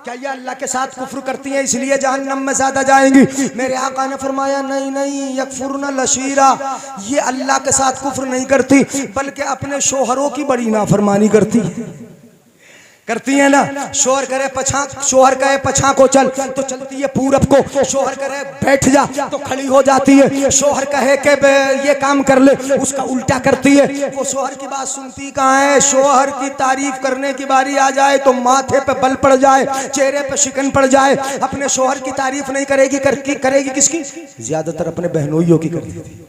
क्या ये अल्लाह के साथ कुफ्र करती हैं इसलिए जहन्नम में ज्यादा जाएंगी? मेरे आका ने फरमाया नहीं नहीं, यकफुरना लशीरा, ये अल्लाह के साथ कुफ्र नहीं करती, बल्कि अपने शोहरों की बड़ी नाफरमानी करती है ना। शोहर करे पछा, शोहर कहे पछा को चल तो चलती है पूरब को, शोहर करे बैठ जा तो खड़ी हो जाती है, शोहर कहे कि ये काम कर ले, उसका उल्टा करती है। वो शोहर की बात सुनती कहाँ है? शोहर की तारीफ करने की बारी आ जाए तो माथे पे बल पड़ जाए, चेहरे पे शिकन पड़ जाए। अपने शोहर की तारीफ नहीं करेगी, करेगी किसकी? ज्यादातर अपने बहनोइयों की करती थी।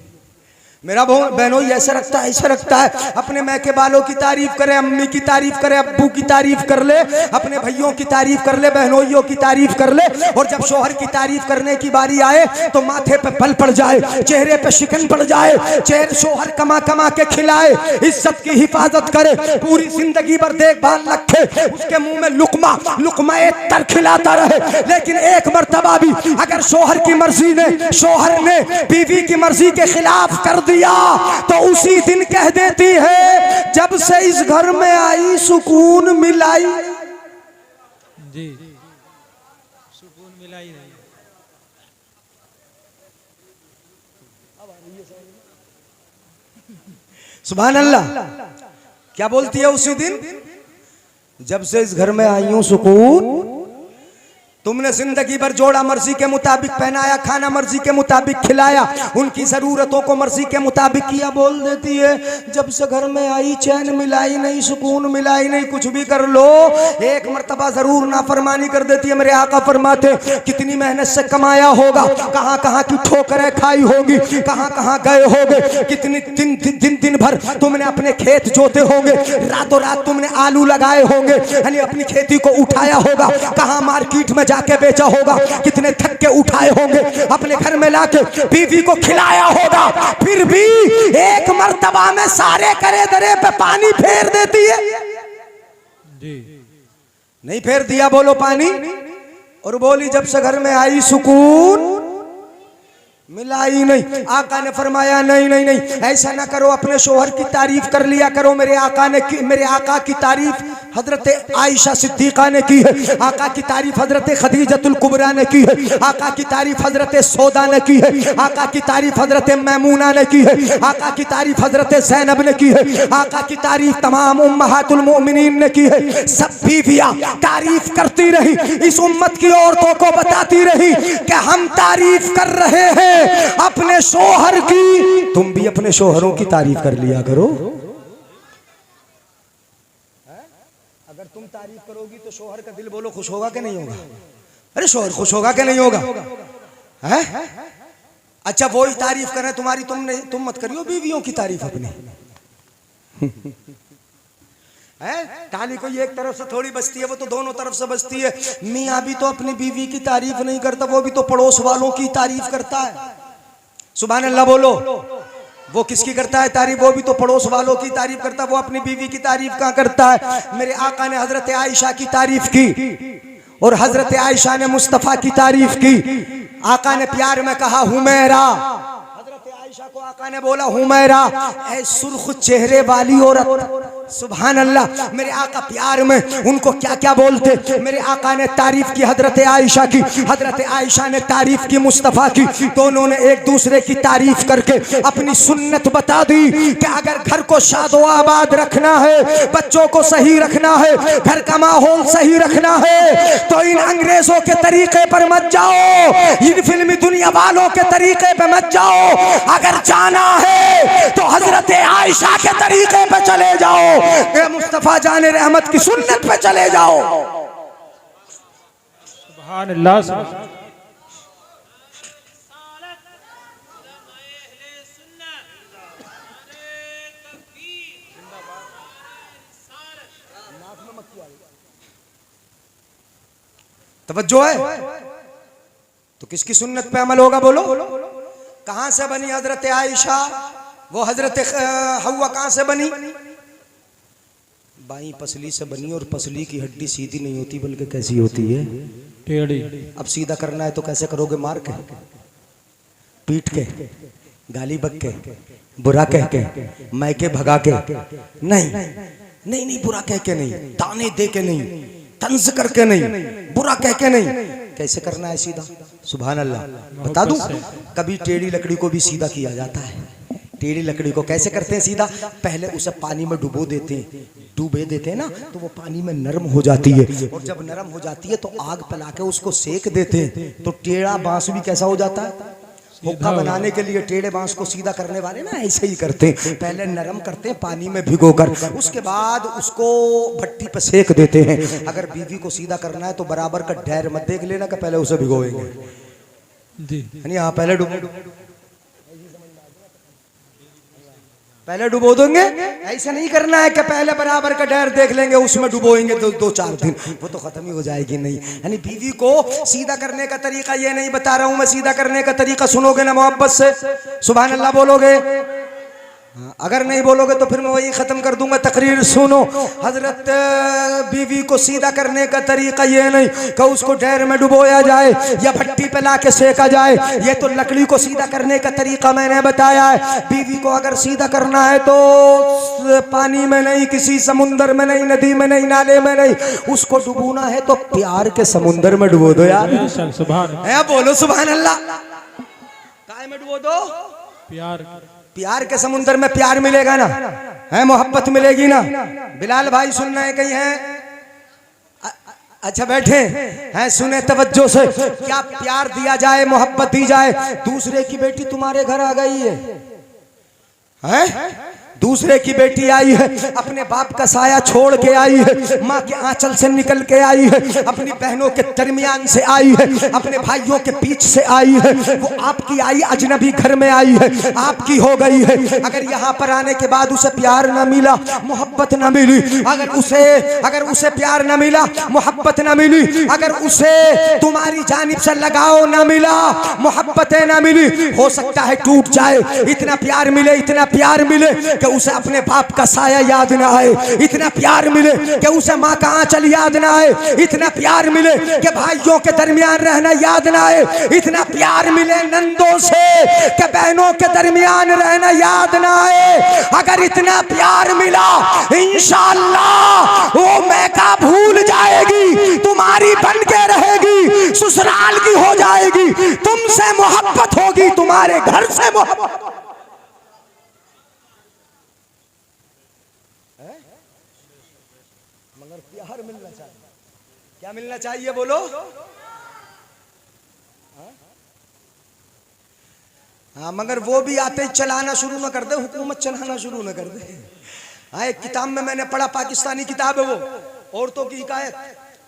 मेरा बहनोई ऐसा रखता है, ऐसा रखता है, अपने मैके बालों की तारीफ करे, अम्मी की तारीफ करे, अब्बू की तारीफ कर ले, अपने भैयों की तारीफ कर ले, बहनोइयों की तारीफ कर ले, और जब शोहर की तारीफ करने की बारी आए तो माथे पे बल पड़ जाए, चेहरे पे शिकन पड़ जाए, शोहर कमा कमा के खिलाए, इज्जत की हिफाजत करे, पूरी जिंदगी भर देखभाल रखे, उसके मुंह में लुकमा तर खिलाता रहे। लेकिन एक मर्तबा भी अगर शोहर की मर्जी ने, शोहर ने बीवी की मर्जी के खिलाफ कर दिया तो उसी दिन कह देती है जब से इस घर में आई सुकून मिलाई। जी, सुकून मिला ही नहीं। सुभान अल्लाह। क्या बोलती है उसी दिन? जब से इस घर में आई हूं सुकून। तुमने जिंदगी भर जोड़ा मर्जी के मुताबिक पहनाया, खाना मर्जी के मुताबिक खिलाया, उनकी जरूरतों को मर्जी के मुताबिक किया। बोल देती है जब से घर में आई चैन मिलाई नहीं, सुकून मिलाई नहीं। कुछ भी कर लो, एक मर्तबा जरूर नाफरमानी कर देती है। मेरे आका फरमाते कितनी मेहनत से कमाया होगा, कहाँ कहाँ की ठोकरें खाई होगी, कहाँ कहाँ गए होगे, कितनी दिन भर तुमने अपने खेत जोते होंगे, रातों रात तुमने आलू लगाए होंगे, यानी अपनी खेती को उठाया होगा, कहाँ मार्केट में जाके बेचा होगा, कितने थक के उठाए होंगे, अपने घर में लाके बीवी को खिलाया होगा, फिर भी एक मर्तबा में सारे करे दरे पे पानी फेर देती है। जी, नहीं फेर दिया? बोलो पानी। और बोली जब से घर में आई सुकून मिलाई नहीं। आका ने फरमाया नहीं नहीं नहीं, ऐसा ना करो, अपने शोहर की तारीफ कर लिया करो। मेरे आका की तारीफ हजरत आयशा सिद्दीका ने की है, आका की तारीफ हजरत खदीजतुल कुबरा ने की है, आका की तारीफ हजरत सौदा ने की है, आका की तारीफ हजरत मैमूना ने की है, आका की तारीफ हजरत ज़ैनब ने की है, आका की तारीफ तमाम उम्महातुल मोमिनीन ने की है। सब बीवियां तारीफ करती रही, इस उम्मत की औरतों को बताती रही कि हम तारीफ कर रहे हैं अपने शोहर की। तुम भी अपने शोहरों की तारीफ कर लिया करो। अगर तुम तारीफ करोगी तो शोहर का दिल बोलो खुश होगा कि नहीं होगा? अरे शोहर खुश होगा कि नहीं होगा? है? अच्छा वही तारीफ करें तुम्हारी, तुम मत करियो बीवियों की तारीफ अपनी। है? ताली कोई एक तरफ से थोड़ी बजती है, वो तो दोनों तरफ से बजती है। मियाँ भी तो अपनी बीवी की तारीफ नहीं करता, वो भी तो पड़ोस वालों की तारीफ करता है। सुभान अल्लाह बोलो। वो किसकी करता है तारीफ? वो भी तो पड़ोस वालों की तारीफ करता है, वो अपनी बीवी की तारीफ कहाँ करता है? मेरे आका ने हजरत आयशा की तारीफ की और हजरत आयशा ने मुस्तफा की तारीफ की। आका ने प्यार में कहा हुमैरा, हजरत आयशा को आका ने बोला हुमैरा, ऐ सुर्ख चेहरे वाली औरत। सुभान अल्लाह। मेरे आका प्यार में उनको क्या क्या बोलते। मेरे आका ने तारीफ की हजरत आयशा की, हजरत आयशा ने तारीफ की मुस्तफ़ा की। दोनों ने एक दूसरे की तारीफ करके अपनी सुन्नत बता दी कि अगर घर को शादो आबाद रखना है, बच्चों को सही रखना है, घर का माहौल सही रखना है, तो इन अंग्रेजों के तरीके पर मत जाओ, इन फिल्मी दुनिया वालों के तरीके पे मत जाओ। अगर जाना है तो हजरत आयशा के तरीके पे चले जाओ, मुस्तफा जाने रहमत की सुन्नत पे चले जाओ। सुभान अल्लाह। तवज्जो है तो किसकी सुन्नत पे अमल होगा बोलो। कहां से बनी हजरत आयशा, वो हजरत हव्वा कहां से बनी? बाई पसली से बनी। और पसली की हड्डी सीधी नहीं होती बल्कि कैसी होती है? टेढ़ी। अब सीधा करना है तो कैसे करोगे? मार के, पीट के, गाली बक के, बुरा कह के, मैके भगा के? नहीं नहीं नहीं, बुरा कह के नहीं, ताने दे के नहीं, तंज करके नहीं, बुरा कह के नहीं। कैसे करना है? सीधा। सुभान अल्लाह। बता दूं, कभी टेढ़ी लकड़ी को भी सीधा किया जाता है। टेढ़ी लकड़ी को कैसे करते हैं सीधा? पहले उसे पानी में डुबो देते हैं, डूबे देते हैं ना, तो वो पानी में नरम हो जाती है। और जब नरम हो जाती है तो आग पिला के उसको सेक देते हैं, तो टेढ़ा बांस भी कैसा हो जाता है? हुक्का बनाने के लिए टेढ़े बांस को सीधा करने वाले ना ऐसे ही करते हैं। पहले नरम करते हैं पानी में भिगोकर, उसके बाद उसको भट्टी पर सेक देते हैं। अगर बीवी को सीधा करना है तो बराबर का ढेर मत देख लेना कि पहले उसे भिगोएंगे जी। हाँ, पहले पहले डुबो देंगे। ऐसा नहीं करना है कि पहले बराबर का ढेर देख लेंगे उसमें डुबोएंगे दो चार दिन, वो तो खत्म ही हो जाएगी। नहीं, यानी बीवी को सीधा करने का तरीका ये नहीं बता रहा हूं मैं। सीधा करने का तरीका सुनोगे ना मोहब्बत से, सुभान अल्लाह बोलोगे। अगर नहीं बोलोगे तो फिर मैं वही खत्म कर दूंगा तकरीर। सुनो, हजरत बीवी को सीधा करने का तरीका ये नहीं कि उसको ढेर में डुबोया जाए या भट्टी पे लाके सेका जाए। ये तो लकड़ी को सीधा करने का तरीका मैंने बताया है। बीवी को अगर सीधा करना है तो पानी में नहीं, किसी समुंदर में नहीं, नदी में नहीं, नाले में नहीं, उसको डुबोना है तो प्यार के समुंदर में डुबो दो यार। बोलो सुभान अल्लाह। काय में डुबो दो? प्यार के समुंदर में प्यार मिलेगा ना, है मोहब्बत मिलेगी ना। बिलाल भाई सुन रहे कहीं हैं? अच्छा बैठे हैं, सुने तवज्जो से। क्या प्यार दिया जाए, मोहब्बत दी जाए? दूसरे की बेटी तुम्हारे घर आ गई है? दूसरे की बेटी आई है, अपने बाप का साया छोड़ के आई है, माँ के आंचल से निकल के आई है, अपनी बहनों के दरमियान से आई है, अपने भाइयों के बीच से आई है। वो आपकी आई, अजनबी घर में आई है, आपकी हो गई है। अगर यहाँ पर आने के बाद उसे प्यार न मिला, मोहब्बत न मिली, अगर उसे प्यार न मिला, मोहब्बत न मिली, अगर उसे तुम्हारी जानिब से लगाव न मिला, मोहब्बतें न मिली, हो सकता है टूट जाए। इतना प्यार मिले, इतना प्यार मिले कि उसे अपने बाप का साया याद ना आए, इतना प्यार मिले कि उसे माँ का आंचल याद ना आए, इतना प्यार मिले कि भाइयों के दरमियान रहना याद ना आए, इतना प्यार मिले नंदों से कि बहनों के दरमियान रहना याद ना आए। अगर इतना प्यार मिला, इंशाअल्लाह वो मैका भूल जाएगी, तुम्हारी बन के रहेगी, ससुराल की हो जाएगी, तुमसे मोहब्बत होगी, तुम्हारे घर से मोहब्बत। मगर प्यार मिलना चाहिए। क्या मिलना चाहिए बोलो? हाँ, मगर वो भी आते ही चलाना शुरू न कर दे, हुकूमत चलाना शुरू न कर दे। हाँ, एक किताब में मैंने पढ़ा, पाकिस्तानी किताब है वो, औरतों की हिकायत।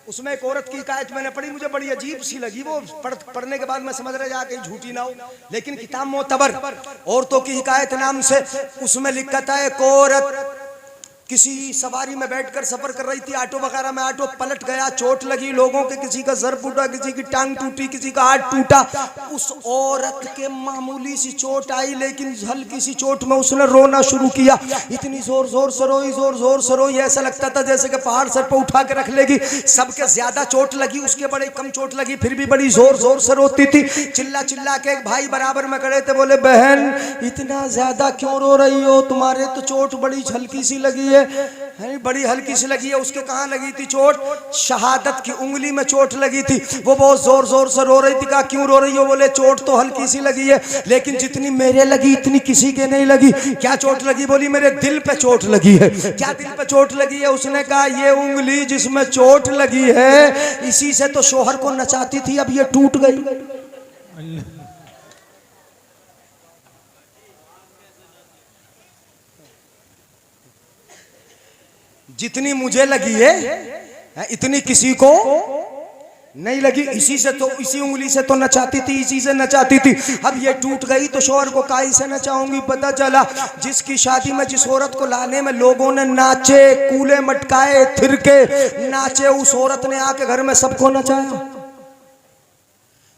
उसमें एक औरत की हिकायत मैंने पढ़ी, मुझे बड़ी अजीब सी लगी वो। पढ़ने के बाद मैं समझ रहा कहीं झूठी ना हो, लेकिन किताब मोतबर, औरतों की हिकायत नाम से। उसमें लिखा था एक औरत किसी सवारी में बैठकर सफर कर रही थी, ऑटो वगैरह में, ऑटो पलट गया, चोट लगी लोगों के, किसी का सर फूटा, किसी की टांग टूटी, किसी का हाथ टूटा। उस औरत के मामूली सी चोट आई, लेकिन हल्की सी चोट में उसने रोना शुरू किया। इतनी जोर जोर से रोई, जोर जोर से रोई, ऐसा लगता था जैसे कि पहाड़ सर पर उठा के रख लेगी। सबके ज्यादा चोट लगी, उसके बड़े कम चोट लगी, फिर भी बड़ी जोर जोर से रोती थी। चिल्ला चिल्ला के एक भाई बराबर में खड़े थे, बोले बहन इतना ज्यादा क्यों रो रही हो, तुम्हारे तो चोट बड़ी हल्की सी लगी है। है बड़ी हल्की सी लगी है। उसके कहाँ लगी थी चोट? शहादत की उंगली में चोट लगी थी। वो बहुत जोर जोर से रो रही थी। कहा क्यों रो रही हो? बोले चोट तो हल्की सी लगी है, लेकिन जितनी मेरे लगी इतनी किसी के नहीं लगी। क्या चोट लगी? बोली मेरे दिल पे चोट लगी है। क्या दिल पे चोट लगी है? उसने कहा ये उंगली जिसमें चोट लगी है इसी से तो शोहर को नचाती थी, अब ये टूट गई। जितनी मुझे लगी है इतनी किसी को नहीं लगी। इसी से तो, इसी उंगली से तो नचाती थी, इसी से नचाती थी। अब ये टूट गई तो शोहर को काई से नचाऊंगी? पता चला जिसकी शादी में जिस औरत को लाने में लोगों ने नाचे, कूले मटकाए, थिरके नाचे, उस औरत ने आके घर में सबको नचाया,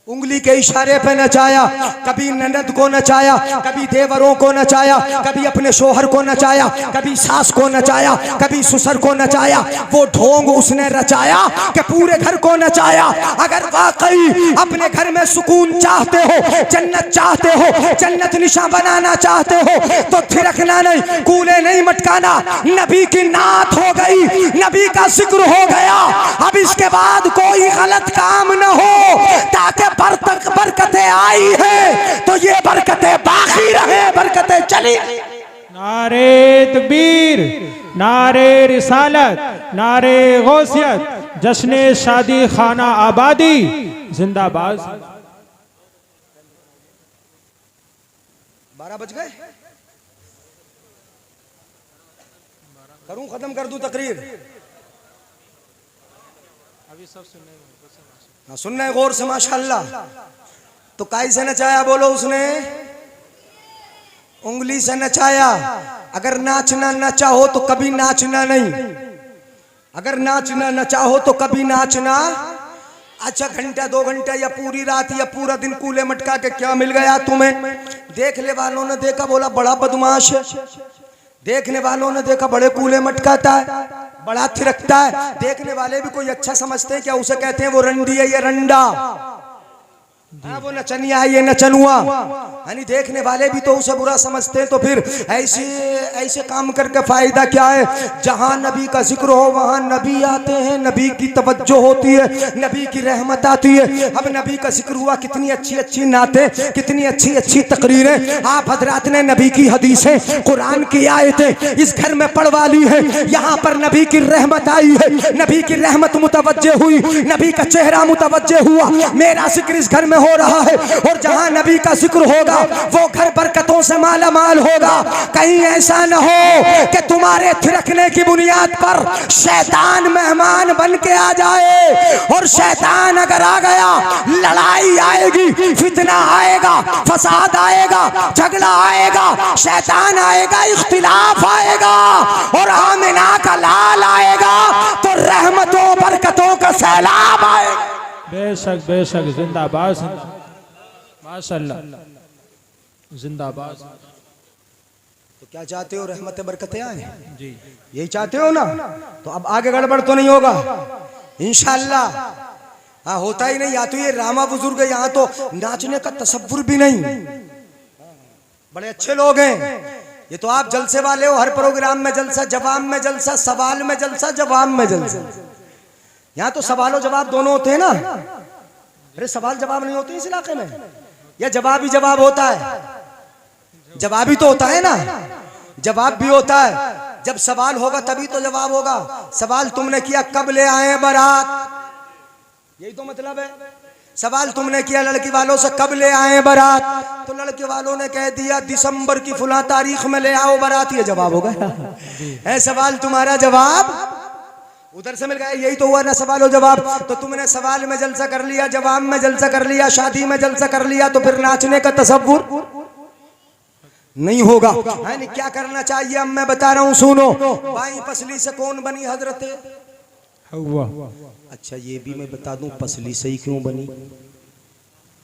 उंगली के इशारे पे नचाया। कभी ननद को नचाया, कभी देवरों को नचाया, कभी अपने शोहर को नचाया, कभी सास को नचाया, कभी ससुर को नचाया। वो ढोंग उसने रचाया कि पूरे घर को नचाया। अगर वाकई अपने घर में सुकून चाहते हो, जन्नत चाहते हो, जन्नत निशा बनाना चाहते हो तो थिरकना नहीं, कूले नहीं मटकाना। नबी की नात हो गई, नबी का जिक्र हो गया। अब इसके बाद कोई गलत काम न हो, ताकि बरकतें आई है तो ये बरकतें बाकी रहे, बरकतें चली। नारे तकबीर, नारे रिसालत, नारे गौसियत, जश्ने शादी खाना आबादी जिंदाबाद। 12 बज गए, करूं खत्म कर दूं तकरीर? अभी सब सुनने सुनना है गौर से। माशाल्लाह। तो काई से नचाया? बोलो उसने उंगली से नचाया। अगर नाचना न चाहो तो कभी नाचना नहीं, अगर नाचना न चाहो तो कभी नाचना। अच्छा घंटा 2 घंटा या पूरी रात या पूरा दिन कूले मटका के क्या मिल गया तुम्हें? देखने वालों ने देखा, बोला बड़ा बदमाश है। देखने वालों ने देखा बड़े कूले मटकाता है, बड़ा थिरकता है। देखने वाले भी कोई अच्छा समझते हैं क्या? उसे कहते हैं वो रंडी है, ये रंडा, वो नचनिया है, ये नचनुआ। यानी देखने वाले भी तो उसे बुरा समझते हैं। तो फिर ऐसे ऐसे काम करके फायदा क्या है? जहां नबी का जिक्र हो वहां नबी आते हैं, नबी की तवज्जो होती है, नबी की रहमत आती है। अब नबी का जिक्र हुआ, कितनी अच्छी अच्छी नातें, कितनी अच्छी अच्छी तकरीरें आप हजरात ने नबी की हदीसें, कुरान की आयतें इस घर में पढ़वा ली है। यहाँ पर नबी की रहमत आई है, नबी की रहमत मुतवज्जे हुई, नबी का चेहरा मुतवज्जे हुआ। मेरा जिक्र इस घर में हो रहा है, और जहां नबी का जिक्र होगा वो घर बरकतों से माला माल होगा। कहीं ऐसा न हो कि तुम्हारे थिरकने की बुनियाद पर शैतान मेहमान बन के आ जाए। और शैतान अगर आ गया, लड़ाई आएगी, फितना आएगा, फसाद आएगा, झगड़ा आएगा, शैतान आएगा, इख्तिलाफ आएगा, और आमिना का लाल आएगा तो रहमतों बरकतों का सैलाब आएगा। बेशक बेशक, जिंदाबाद, माशाल्लाह, जिंदाबाद। तो क्या चाहते हो? रहमत बरकतें आए जी, यही चाहते हो ना? तो अब आगे गड़बड़ तो नहीं होगा इंशाअल्लाह। हाँ होता ही नहीं। या तो ये रामा बुजुर्ग है, यहाँ तो नाचने का तसव्वुर भी नहीं। बड़े अच्छे लोग हैं ये तो। आप जलसे वाले हो, हर प्रोग्राम में जलसा, जवाब में जलसा, सवाल में जलसा, जवाब में जलसा। यहाँ तो सवाल जवाब दोनों होते हैं ना? अरे सवाल जवाब नहीं होते इस इलाके में, या जवाब ही जवाब होता है? जवाब ही तो होता है ना, जवाब भी होता है। जब सवाल होगा तभी तो जवाब होगा। सवाल तुमने किया कब ले आए बारात, यही तो मतलब है। सवाल तुमने किया लड़की वालों से कब ले आए बारात, तो लड़के वालों ने कह दिया दिसंबर की फुला तारीख में ले आओ बारात, ये जवाब होगा। है सवाल तुम्हारा, जवाब उधर से मिल गया। यही तो हुआ ना सवाल और जवाब। तो तुमने सवाल में जलसा कर लिया, जवाब में जलसा कर लिया, शादी में जलसा कर लिया, तो फिर नाचने का तसव्वुर नहीं होगा। है क्या करना चाहिए अब मैं बता रहा हूँ, सुनो। बाई पसली से कौन बनी? हजरत हव्वा। अच्छा ये भी मैं बता दूं पसली से ही क्यों बनी?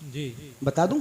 जी बता दूं?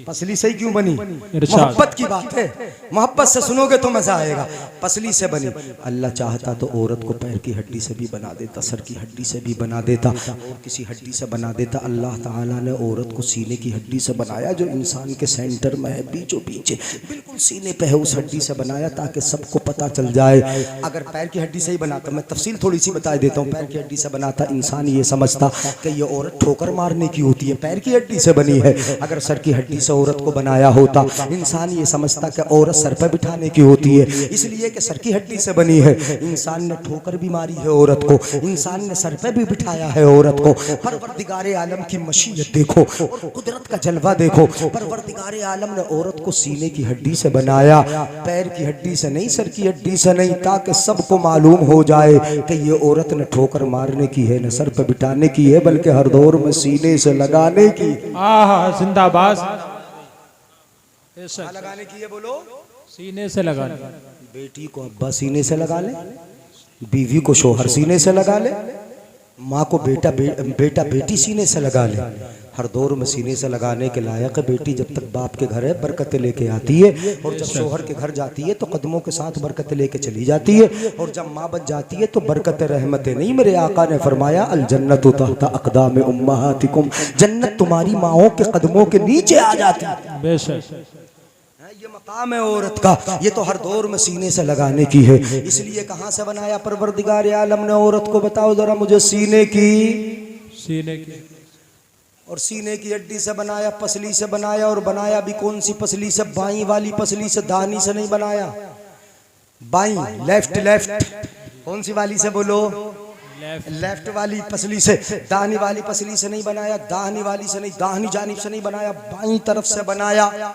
पसली से ही क्यों बनी? इरशाद। मोहब्बत की बात है, मोहब्बत से सुनोगे तो मजा आएगा। पसली से बनी। अल्लाह चाहता तो औरत को पैर की हड्डी से भी बना देता, सर की हड्डी से भी बना देता, और किसी हड्डी से बना देता। अल्लाह ताला ने औरत को सीने की हड्डी से बनाया, जो इंसान के सेंटर में है, बीचों बीच बिल्कुल सीने पे है, उस हड्डी से बनाया ताकि सबको पता चल जाए। अगर पैर की हड्डी से ही बनाता, मैं तफसील थोड़ी सी बता देता हूँ, पैर की हड्डी से बनाता, इंसान ये समझता कि ये औरत ठोकर मारने की होती है, पैर की हड्डी से बनी है। अगर सर की हड्डी से औरत को बनाया होता, इंसान ये समझता कि औरत सर पर बिठाने की होती है, इसलिए कि सर की हड्डी से बनी है। इंसान ने ठोकर भी मारी है औरत को, इंसान ने सर पे भी बिठाया है औरत को। परवरदिगारे आलम की मशीयत देखो और कुदरत का जलवा देखो। परवरदिगारे आलम ने औरत को सीने की हड्डी से बनाया, पैर की हड्डी से नहीं, सर की हड्डी से नहीं, ताकि सबको मालूम हो जाए कि ये औरत ने ठोकर मारने की है, न सर पे बिठाने की है, बल्कि हर दौर में सीने से लगाने की। जिंदाबाद। लगाने की है, बोलो। सीने से लगाने। बेटी को अब्बा सीने से लगा ले, बीवी को शोहर सीने से लगा ले, माँ को बेटा बेटी सीने से लगा ले। हर दौर में सीने से लगाने के लायक है बेटी। जब तक बाप के घर है बरकतें लेके आती है, और जब शोहर के घर जाती है तो कदमों के साथ बरकतें लेके चली जाती है, और जब माँ बन जाती है तो बरकतें रहमतें नहीं। मेरे आका ने फरमाया अल जन्नतु तहता अक़दाम उम्महातिकुम, जन्नत तुम्हारी माओं के कदमों के नीचे आ जाती है। बेशक ये मकाम है औरत का, ये तो हर दौर में सीने से लगाने की है। इसलिए कहाँ से बनाया परवरदिगार आलम ने औरत को? बताओ जरा मुझे। सीने की और सीने की हड्डी से बनाया, पसली से बनाया, और बनाया भी कौन सी पसली से? बाई वाली पसली से, दाहिनी से नहीं बनाया। बाई लेफ्ट कौन सी वाली से? बोलो। लेफ्ट वाली पसली से। दाहिनी वाली पसली से नहीं बनाया, दाहिनी वाली से नहीं, दाहिनी जानिब से नहीं बनाया, बाई तरफ से बनाया।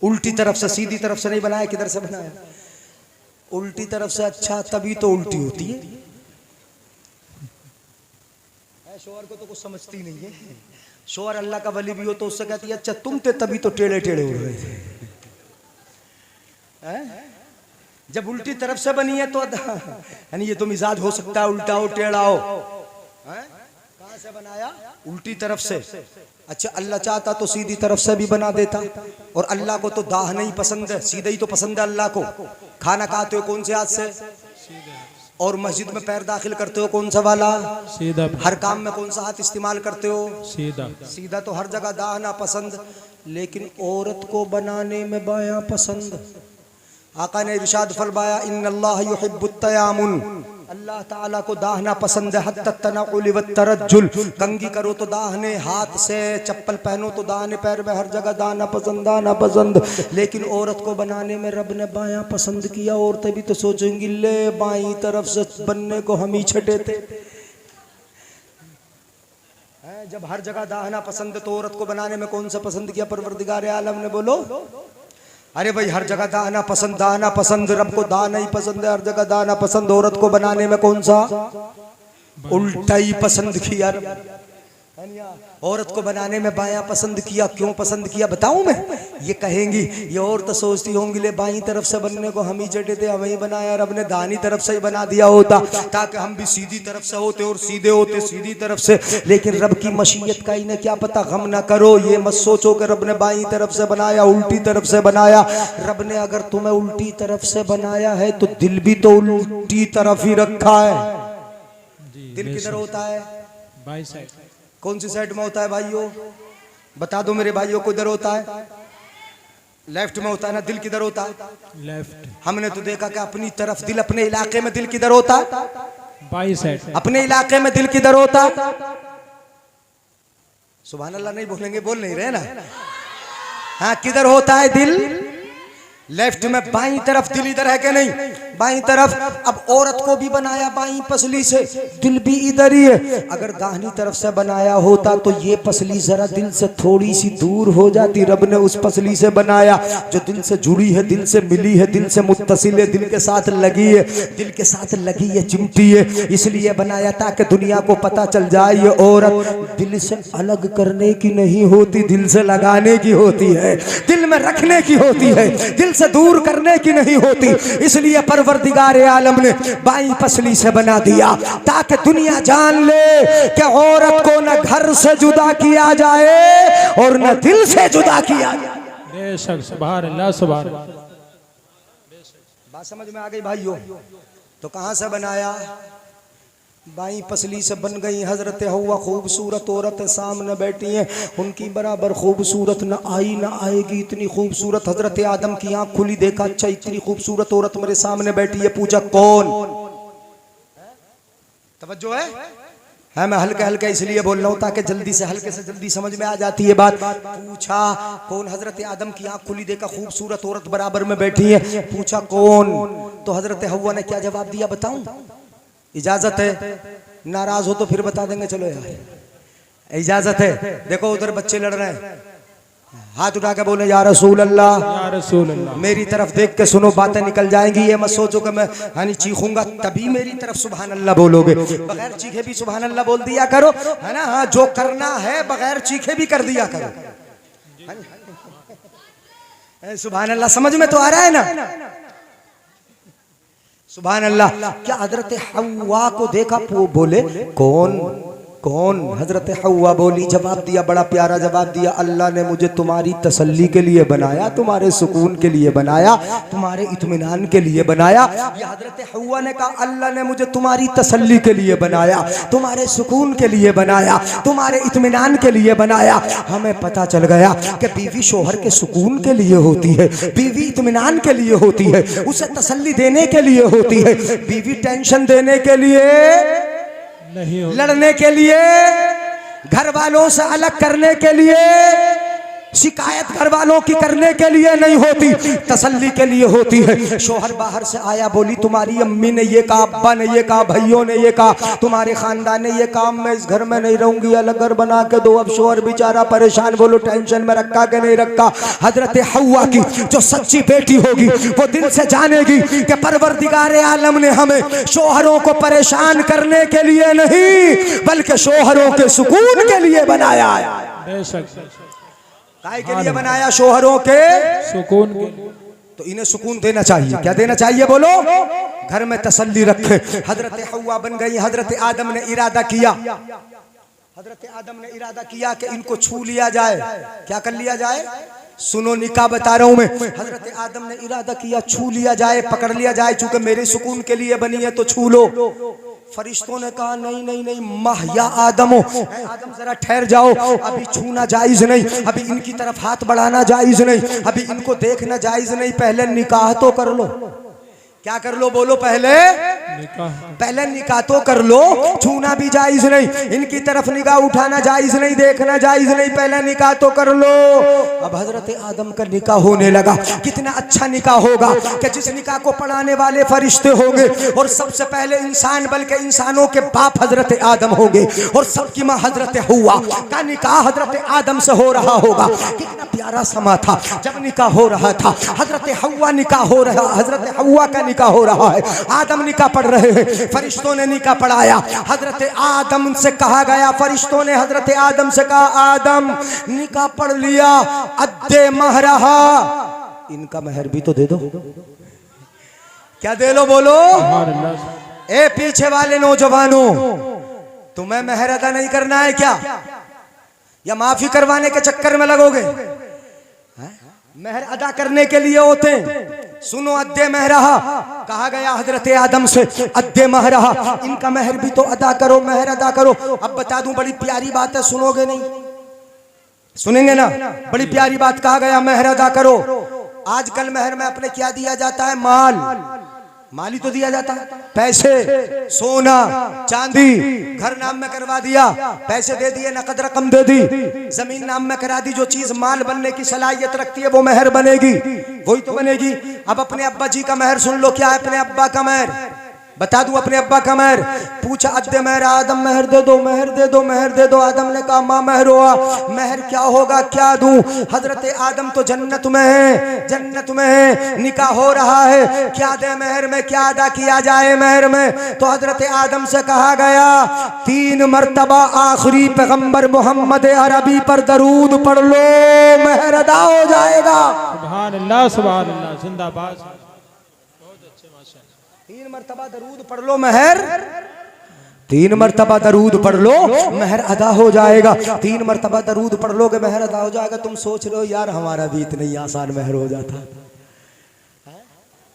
उल्टी तरफ से, सीधी तरफ से नहीं बनाया। किधर से बनाया? उल्टी तरफ से। अच्छा, तभी तो उल्टी होती है। शोहर को तो कुछ समझती नहीं है। शोहर अल्लाह का वली भी हो तो उससे कहती है अच्छा तुम थे तभी तो टेढ़े टेढ़े उड़ रहे थे। जब उल्टी तरफ से बनी है तो यानी ये तो मिजाज हो सकता है उल्टा हो टेढ़ा हो। कहां से बनाया? उल्टी तरफ से। अच्छा, अल्लाह चाहता तो सीधी तरफ से भी बना देता, और अल्लाह को तो दाह नहीं पसंद है, सीधा ही तो पसंद है अल्लाह को। खाना खाते हो कौन से हाथ से? और मस्जिद में पैर दाखिल करते हो कौन सा वाला? सीधा। हर काम में कौन सा हाथ इस्तेमाल करते हो? सीधा। सीधा तो हर जगह दाहना पसंद, लेकिन औरत को बनाने में बायां पसंद। आका ने इरशाद फरमाया इन्नल्लाह युहिब्बुत तयामुन, अल्लाह ताला को दाहना पसंद है। हत्ता तनउल व तरज्जुल, कंगी करो तो दाहने हाथ से, चप्पल पहनो तो दाहने पैर में, हर जगह दाना पसंद, दाना पसंद। लेकिन औरत को बनाने में रब ने बायां पसंद किया। औरतें भी तो सोचेंगी ले बाईं तरफ से बनने को हम ही छठे थे। जब हर जगह दाहना पसंद तो औरत को बनाने में कौन सा पसंद किया परवरदिगार आलम ने? बोलो। अरे भाई हर जगह दाना पसंद, दाना पसंद। रब को दाना ही पसंद है, हर जगह दाना पसंद। औरत को बनाने में कौन सा? उल्टा ही पसंद किया। औरत को बनाने में बायां पसंद किया। क्यों पसंद किया बताऊं मैं? ये कहेंगी, ये औरत सोचती होंगी ले बाईं तरफ से बनने को हम ही जटे थे, हमें ही बनाया रब ने, दाहिनी तरफ से ही बना दिया होता ताकि हम भी सीधी तरफ से होते और सीधे होते सीधी तरफ से। लेकिन रब की मशीयत का इन्हें क्या पता। गम ना करो, ये मत सोचो कि रब ने बाईं तरफ से बनाया, उल्टी तरफ से बनाया। रब ने अगर तुम्हें उल्टी तरफ से बनाया है तो दिल भी तो उल्टी तरफ ही रखा है। दिल किधर होता है? बाईं साइड। कौन सी साइड में होता है भाइयों? बता दो मेरे भाइयों को। इधर होता है, लेफ्ट में होता है ना। दिल किधर होता है? लेफ्ट। हमने तो देखा कि अपनी तरफ दिल, अपने इलाके में दिल किधर होता है? बाईं साइड। अपने इलाके में दिल किधर होता है? सुभान अल्लाह नहीं बोलेंगे, बोल नहीं रहे ना। हाँ, किधर होता है दिल? लेफ्ट में। बाईं तरफ दिल इधर है कि नहीं? बाईं तरफ। अब औरत को भी बनाया बाईं पसली से, दिल भी इधर ही है। अगर दाहिनी तरफ से बनाया होता तो ये पसली जरा दिल से थोड़ी सी दूर हो जाती। रब ने उस पसली से बनाया जो दिल से जुड़ी है, दिल से मिली है, दिल से मुत्तसिल है, दिल के साथ लगी है, दिल के साथ लगी है, चिमटी है। इसलिए बनाया ताकि दुनिया को पता चल जाए ये औरत दिल से अलग करने की नहीं होती, दिल से लगाने की होती है, दिल में रखने की होती है, दिल से दूर करने की नहीं होती। इसलिए परवरदिगार आलम ने बाईं पसली से बना दिया ताकि दुनिया जान ले कि औरत को न घर से जुदा किया जाए और न दिल से जुदा किया। बेशक सुभान अल्लाह सुभान अल्लाह। बात समझ में आ गई भाइयों? तो कहां से बनाया? बाई पसली से बन गई हजरत हव्वा, खूबसूरत औरत सामने बैठी है, उनकी बराबर खूबसूरत न आई न आएगी, इतनी खूबसूरत। हजरत आदम की आंख खुली, देखा अच्छा इतनी खूबसूरत औरत मेरे सामने बैठी है। पूछा कौन? तवज्जो है मैं हल्के हल्के इसलिए बोल रहा हूँ ताकि जल्दी से हल्के से जल्दी समझ में आ जाती है बात। पूछा कौन? हजरत आदम की आंख खुली, देखा खूबसूरत औरत बराबर में बैठी है। पूछा कौन? तो हजरत हव्वा ने क्या जवाब दिया बताऊं? इजाजत है? नाराज हो तो फिर बता देंगे, चलो यार इजाजत है। देखो उधर बच्चे लड़ रहे हैं, हाथ उठा के बोले या रसूल अल्लाह, या रसूल अल्लाह। मेरी तरफ देख के सुनो, बातें निकल जाएंगी। ये मत सोचो कि मैं यानी चीखूंगा तभी मेरी तरफ सुभान अल्लाह बोलोगे, बगैर चीखे भी सुभान अल्लाह बोल दिया करो, है ना? हाँ, जो करना है बगैर चीखे भी कर दिया करो। सुभान अल्लाह समझ में तो आ रहा है ना? सुभान अल्लाह। क्या हजरत हव्वा को देखा, बोले कौन कौन? हजरत हव्वा बोली, जवाब दिया, बड़ा प्यारा जवाब दिया, अल्लाह ने मुझे तुम्हारी तसल्ली के लिए बनाया, तुम्हारे सुकून के लिए बनाया, तुम्हारे इत्मीनान के लिए बनाया। ये हजरत हव्वा ने कहा, अल्लाह ने मुझे तुम्हारी तसल्ली के लिए बनाया, तुम्हारे सुकून के लिए बनाया, तुम्हारे इत्मीनान के लिए बनाया। हमें पता चल गया कि बीवी शोहर के सुकून के लिए होती है, बीवी इत्मीनान के लिए होती है, उसे तसल्ली देने के लिए होती है। बीवी टेंशन देने के लिए नहीं, लड़ने के लिए, घर वालों से अलग करने के लिए, शिकायत घर वालों की करने के लिए नहीं होती, तसल्ली के लिए होती है। शोहर बाहर से आया, बोली तुम्हारी अम्मी ने ये कहा, अब्बा ने ये कहा, भाइयों ने ये कहा, तुम्हारे खानदान ने ये कहा, मैं इस घर में नहीं रहूंगी, अलग घर बना के दो। अब शोहर बेचारा परेशान, बोलो टेंशन में रखा के नहीं रखा। हजरत हव्वा की जो सच्ची बेटी होगी वो दिल से जानेगी कि परवरदिगार आलम ने हमें शोहरों को परेशान करने के लिए नहीं बल्कि शोहरों के सुकून के लिए बनाया है। बेशक काय के लिए बनाया? शोहरों के सुकून के लिए। तो इन्हें सुकून देना चाहिए। क्या देना चाहिए बोलो? घर में तसल्ली रखे। हजरत हव्वा बन गई, हजरत आदम ने इरादा किया, हजरत आदम ने इरादा किया कि इनको छू लिया जाए। क्या कर लिया जाए? सुनो निकाह बता रहा हूं मैं। हजरत आदम ने इरादा किया छू लिया जाए, पकड़ लिया जाए, चूंकि मेरे सुकून के लिए बनी है तो छू लो। फरिश्तों ने कहा नहीं नहीं नहीं, माह या आदम हो, आदम जरा ठहर जाओ, अभी छूना जायज नहीं, अभी इनकी तरफ हाथ बढ़ाना जायज नहीं, अभी इनको देखना जायज नहीं, पहले निकाह तो कर लो। क्या कर लो बोलो? पहले निकाह तो कर लो। छूना भी जायज नहीं, इनकी तरफ निगाह उठाना जायज नहीं, देखना जायज नहीं, पहले निकाह तो कर लो। अब हजरत आदम का निकाह होने लगा। कितना अच्छा निकाह होगा कि जिस निकाह को पढ़ाने वाले फरिश्ते होंगे और सबसे पहले इंसान बल्कि इंसानों के बाप हजरत आदम होंगे और सबकी माँ हजरत हव्वा का निकाह हजरत आदम से हो रहा होगा। कितना प्यारा समा था जब निकाह हो रहा था। हजरत हव्वा निकाह हो रहा, हजरत हव्वा का निकाह हो रहा है, आदम निकाह पढ़ रहे हैं, फरिश्तों ने निकाह पढ़ाया। हजरत आदम से कहा गया, फरिश्तों ने हजरत आदम से कहा, आदम निकाह पढ़ लिया, अद्दे महरहा, इनका महर भी तो दे दो। क्या दे लो बोलो? ए पीछे वाले नौजवानों, तुम्हें महर अदा नहीं करना है क्या, या माफी करवाने के चक्कर में लगोगे? महर अदा करने के लिए होते हैं। सुनो, अद्दे महरहा कहा गया हजरत आदम से, अद्दे महरहा, इनका महर भी तो अदा करो, महर अदा करो। अब बता दूं, बड़ी प्यारी बात है, सुनोगे नहीं? सुनेंगे ना? बड़ी प्यारी बात कहा गया, महर अदा करो। आजकल महर में अपने क्या दिया जाता है? माल ही तो दिया जाता है, पैसे, सोना, चांदी। घर नाम में करवा दिया, पैसे दे दिए, नकद रकम दे दी, जमीन नाम में करा दी। जो चीज माल बनने की सलाहियत रखती है वो महर बनेगी, वही तो बनेगी। अब अपने अब्बा जी का महर सुन लो, क्या है अपने अब्बा का महर? बता दूं अपने अब्बा का महर। पूछा अद्दे महर, आदम महर दे दो, महर दे दो, महर दे दो। आदम ने कहा माँ महर हुआ, महर क्या होगा, क्या दूं? हजरत आदम तो जन्नत में है, जन्नत में है, निकाह हो रहा है, क्या दे महर में, क्या अदा किया जाए महर में? तो हजरत आदम से कहा गया, 3 मरतबा आखिरी पैगंबर मोहम्मद अरबी पर दरूद पढ़ लो, महर अदा हो जाएगा। सुभान अल्लाह, सुभान अल्लाह, जिंदाबाद। 3 मरतबा दरूद पढ़ लो, महर 3 मरतबा दरूद पढ़ लो महर अदा हो जाएगा। 3 मरतबा दरूद पढ़ लोगे महर अदा हो जाएगा। तुम सोच रहे हो यार हमारा भी इतना ही आसान महर हो जाता।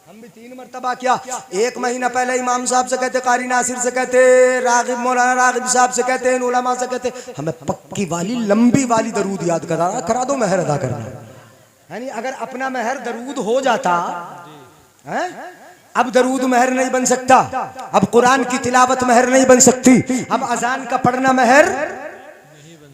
हम भी 3 मरतबा क्या, 1 महीना पहले इमाम साहब से कहते, कारी नासिर से कहते, रागिब मौलाना रागिब साहब से कहते, इन उलमा से कहते, हमें पक्की वाली लंबी वाली दरूद याद करा दो महर अदा करना। यानी अगर अपना महर दरूद हो जाता है, अब दरूद महर नहीं बन सकता, अब कुरान की तिलावत महर नहीं बन सकती, अब अजान का पढ़ना महर,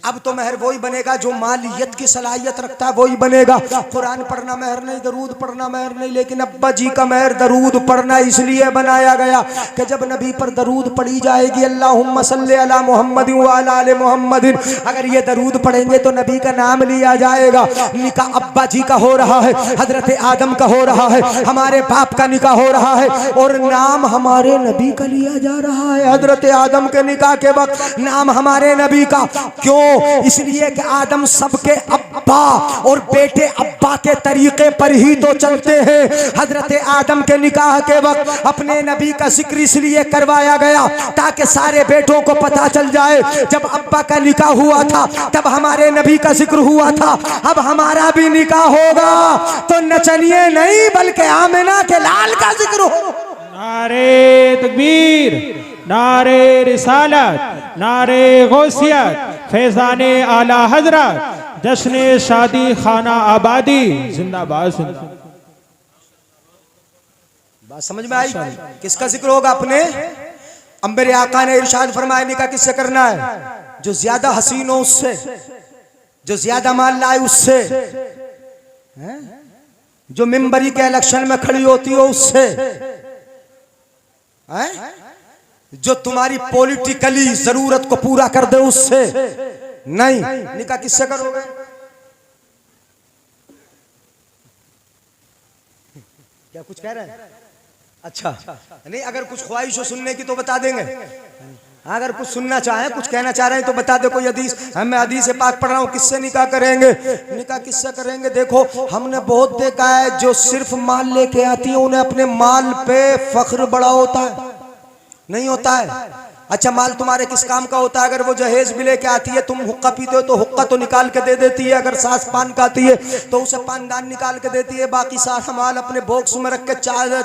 अब तो महर वही बनेगा जो मालियत की सलाहियत रखता है, वही बनेगा। कुरान पढ़ना महर नहीं, दरूद पढ़ना महर नहीं। लेकिन अब्बा जी का महर दरूद पढ़ना इसलिए बनाया गया कि जब नबी पर दरूद पढ़ी जाएगी, अल्लाहुम्मा सल्ली अला मुहम्मदिन व अला आले मुहम्मदिन, अगर ये दरूद पढ़ेंगे तो नबी का नाम लिया जाएगा। निकाह अब्बा जी का हो रहा है, हजरत आदम का हो रहा है, हमारे बाप का निकाह हो रहा है, और नाम हमारे नबी का लिया जा रहा है। हजरत आदम के निकाह के वक्त नाम हमारे नबी का, क्यों? इसलिए कि आदम सबके अब्बा और बेटे अब्बा के तरीके पर ही तो चलते हैं। हजरत आदम के निकाह के वक्त अपने नबी का जिक्र इसलिए करवाया गया ताकि सारे बेटों को पता चल जाए, जब अब्बा का निकाह हुआ था तब हमारे नबी का जिक्र हुआ था, अब हमारा भी निकाह होगा तो नचनिए नहीं बल्कि आमिना के लाल का जिक्र हो। नारे तकबीर, नारे रिसालत, नारे गौसियत, फैजाने आला हजरत, जश्न शादी खाना आबादी जिंदाबाद। बात समझ में आई? किसका जिक्र होगा? अपने मेरे आका ने इरशाद फरमाया निकाह किससे करना है? जो ज्यादा हसीन हो उससे, जो ज्यादा माल लाए उससे, जो मिंबरी के इलेक्शन में खड़ी होती हो उससे, जो तुम्हारी पॉलिटिकली जरूरत को पूरा कर दे उससे नहीं। निकाह किससे करोगे? क्या कुछ कह रहे हैं? अच्छा नहीं, अगर कुछ ख्वाहिश हो सुनने की तो बता देंगे। अगर कुछ सुनना चाहें, कुछ कहना चाह रहे हैं तो बता दे कोई हदीस। मैं हदीस पाक पढ़ रहा हूँ, किससे निकाह करेंगे? निकाह किससे करेंगे? देखो हमने बहुत देखा है जो सिर्फ माल लेके आती है उन्हें अपने माल पे फख्र बड़ा होता है, नहीं होता है। अच्छा माल तुम्हारे किस काम का होता है? अगर वो जहेज भी लेके आती है, तुम हुक्का पीते हो तो हुक्का तो निकाल के दे देती है, अगर सास पान खाती है तो उसे पानदान निकाल के देती है, बाकी सारा माल अपने बॉक्स में रख के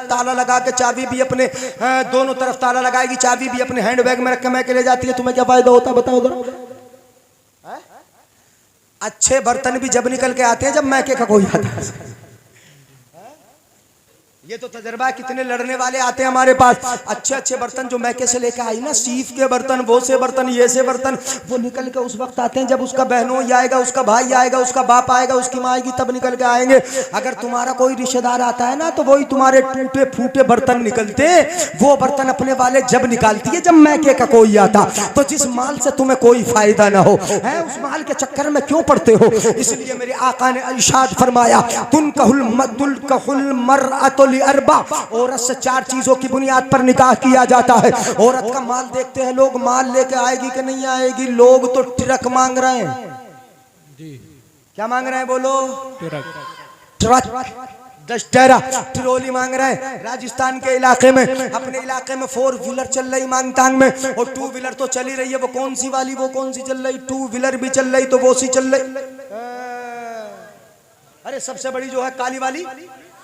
ताला लगा के, चाबी भी अपने दोनों तरफ ताला लगाएगी, चाबी भी अपने हैंड बैग में रख के मैं के ले जाती है। तुम्हें क्या फायदा होता है बताओ जरा? अच्छे बर्तन भी जब निकल के आते हैं जब मैके का कोई आता है। ये तो तजर्बा, कितने लड़ने वाले आते हैं हमारे पास, अच्छे अच्छे बर्तन जो मैके से लेकर आई ना, सीफ के बर्तन, वो से बर्तन, ये से बर्तन, वो निकल के उस वक्त आते हैं जब उसका बहनों आएगा, उसका भाई आएगा, उसका बाप आएगा, उसकी माँ आएगी, तब निकल के आएंगे। अगर तुम्हारा कोई रिश्तेदार आता है ना तो वही तुम्हारे टूटे फूटे बर्तन निकलते, वो बर्तन अपने वाले जब निकालती है जब मैके का कोई आता। तो जिस माल से तुम्हें कोई फायदा ना हो है, उस माल के चक्कर में क्यों पड़ते हो? इसलिए मेरे आका ने इरशाद फरमाया, तुनकहुल मरअतु अरबा, औरत से 4 चीजों की बुनियाद पर निकाह किया जाता है। औरत का माल देखते हैं लोग, माल लेके आएगी कि नहीं आएगी? लोग तो ट्रक मांग रहे हैं जी। क्या मांग रहे हैं बोलो? ट्रक, दस्तेरा, ट्रोली मांग रहे हैं। राजस्थान के इलाके में, अपने इलाके में 4 व्हीलर चल रही मांग तांग में, और 2 व्हीलर तो चली रही है। वो कौन सी वाली, वो कौन सी चल रही? 2 व्हीलर भी चल रही तो वो सी चल रही। अरे सबसे बड़ी जो है काली वाली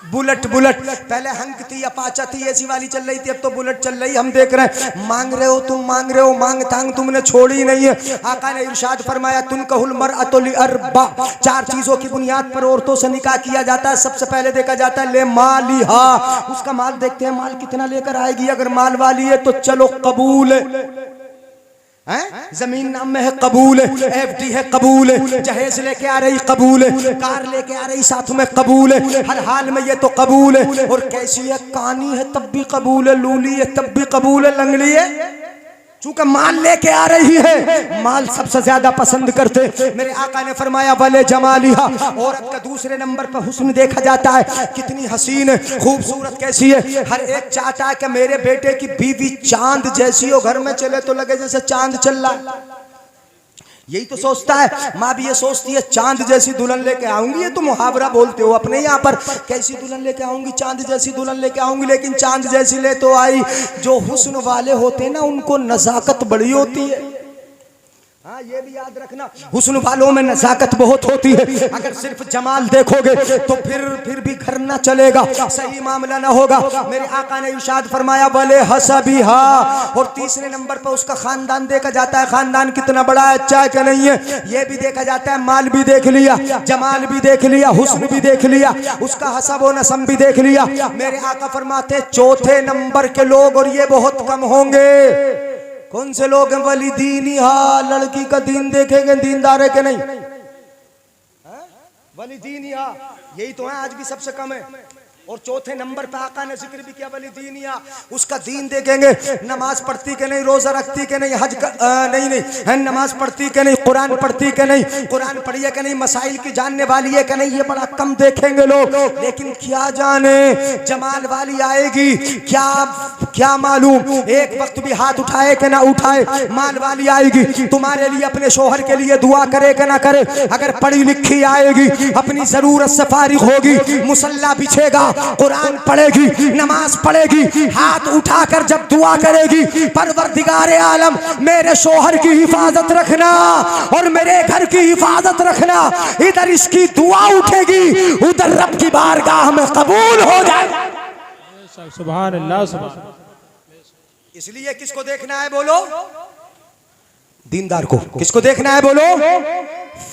बुलेट, पहले हंक थी, अपाचा थी, ऐसी वाली चल रही थी, अब तो बुलेट चल रही। हम देख रहे हैं, मांग रहे हो तुम, मांग रहे हो, मांग तांग तुमने छोड़ी नहीं है। आका ने इरशाद फरमाया, तुनकहुल मरअतु लिअरबा, 4 चीजों की बुनियाद पर औरतों से निकाह किया जाता है। सबसे पहले देखा जाता है ले मालिहा, उसका माल देखते हैं, माल कितना लेकर आएगी। अगर माल वाली है तो चलो कबूल है, जमीन नाम में है कबूल है, एफडी है कबूल है, जहेज लेके आ रही कबूल है, कार लेके आ रही साथ में कबूल है, हर हाल में ये तो कबूल है। और कैसी है? कानी है तब भी कबूल है, लूली है तब भी कबूल है, लंगड़ी है, चूंकि माल लेके आ रही है। माल सबसे ज्यादा पसंद करते। मेरे आका ने फरमाया वले जमालिहा, औरत का दूसरे नंबर पर हुस्न देखा जाता है, कितनी हसीन है, खूबसूरत कैसी है। हर एक चाहता है कि मेरे बेटे की बीवी चांद जैसी हो, घर में चले तो लगे जैसे चांद चल रहा है। यही तो सोचता है। माँ भी ये सोचती है चांद जैसी दुल्हन लेके आऊंगी। ये तो मुहावरा बोलते हो अपने यहाँ पर, कैसी दुल्हन लेके आऊंगी, चांद जैसी दुल्हन लेके आऊंगी। लेकिन चांद जैसी ले तो आई, जो हुस्न वाले होते हैं ना उनको नजाकत बड़ी होती है। हाँ, ये भी याद रखना, हुस्न वालों में नजाकत बहुत होती है। अगर सिर्फ जमाल देखोगे तो फिर भी घर ना चलेगा, सही मामला ना होगा। मेरे आका ने इरशाद फरमाया भले हसबिहा, और तीसरे नंबर पर उसका खानदान देखा जाता है। खानदान कितना बड़ा है, अच्छा है कि नहीं है, ये भी देखा जाता है। माल भी देख लिया, जमाल भी देख लिया, हुस्न भी देख लिया, उसका हसब व नसब भी देख लिया। मेरे आका फरमाते चौथे नंबर के लोग, और ये बहुत कम होंगे, कौन से लोग हैं, वली दीनी हा, लड़की का दीन देखेंगे, दीनदार है कि नहीं, वली दीनी हा, यही तो है आज भी सबसे कम है। और चौथे नंबर पे आका ने जिक्र भी किया वली दीनिया, उसका दीन देखेंगे, नमाज पढ़ती के नहीं, रोजा रखती के नहीं, हज नहीं है, नमाज पढ़ती के नहीं, कुरान पढ़ती के नहीं, कुरान पढ़ी है कि नहीं, मसाइल की जानने वाली है कि नहीं, ये बड़ा कम देखेंगे लोग। लेकिन क्या जाने जमाल वाली आएगी, क्या मालूम एक वक्त भी हाथ उठाए कि ना उठाए, माल वाली आएगी, तुम्हारे लिए अपने शोहर के लिए दुआ करे कि ना करे। अगर पढ़ी लिखी आएगी, अपनी जरूरत से फारिग होगी, मुसल्ला बिछेगा, कुरान पढ़ेगी, नमाज पढ़ेगी, हाथ उठाकर जब दुआ करेगी, परवरदिगारे आलम मेरे शोहर की हिफाजत रखना और मेरे घर की हिफाजत रखना, इधर इसकी दुआ उठेगी, उधर रब की बारगाह में कबूल हो जाए। सुभान अल्लाह, सुभान। इसलिए किसको देखना है बोलो, दीनदार को। किसको देखना है बोलो,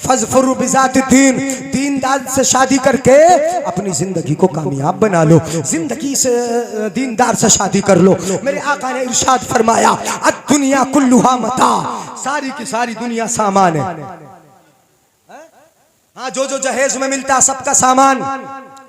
फज़फुर बिज़ाति दीन, दीनदार से शादी करके अपनी जिंदगी को कामयाब बना लो, जिंदगी से दीनदार से शादी कर लो। मेरे आका ने इरशाद फरमाया अद्दुनिया कुल्लुहा मता, सारी की सारी दुनिया सामान है। हाँ, जो जहेज में मिलता सबका सामान,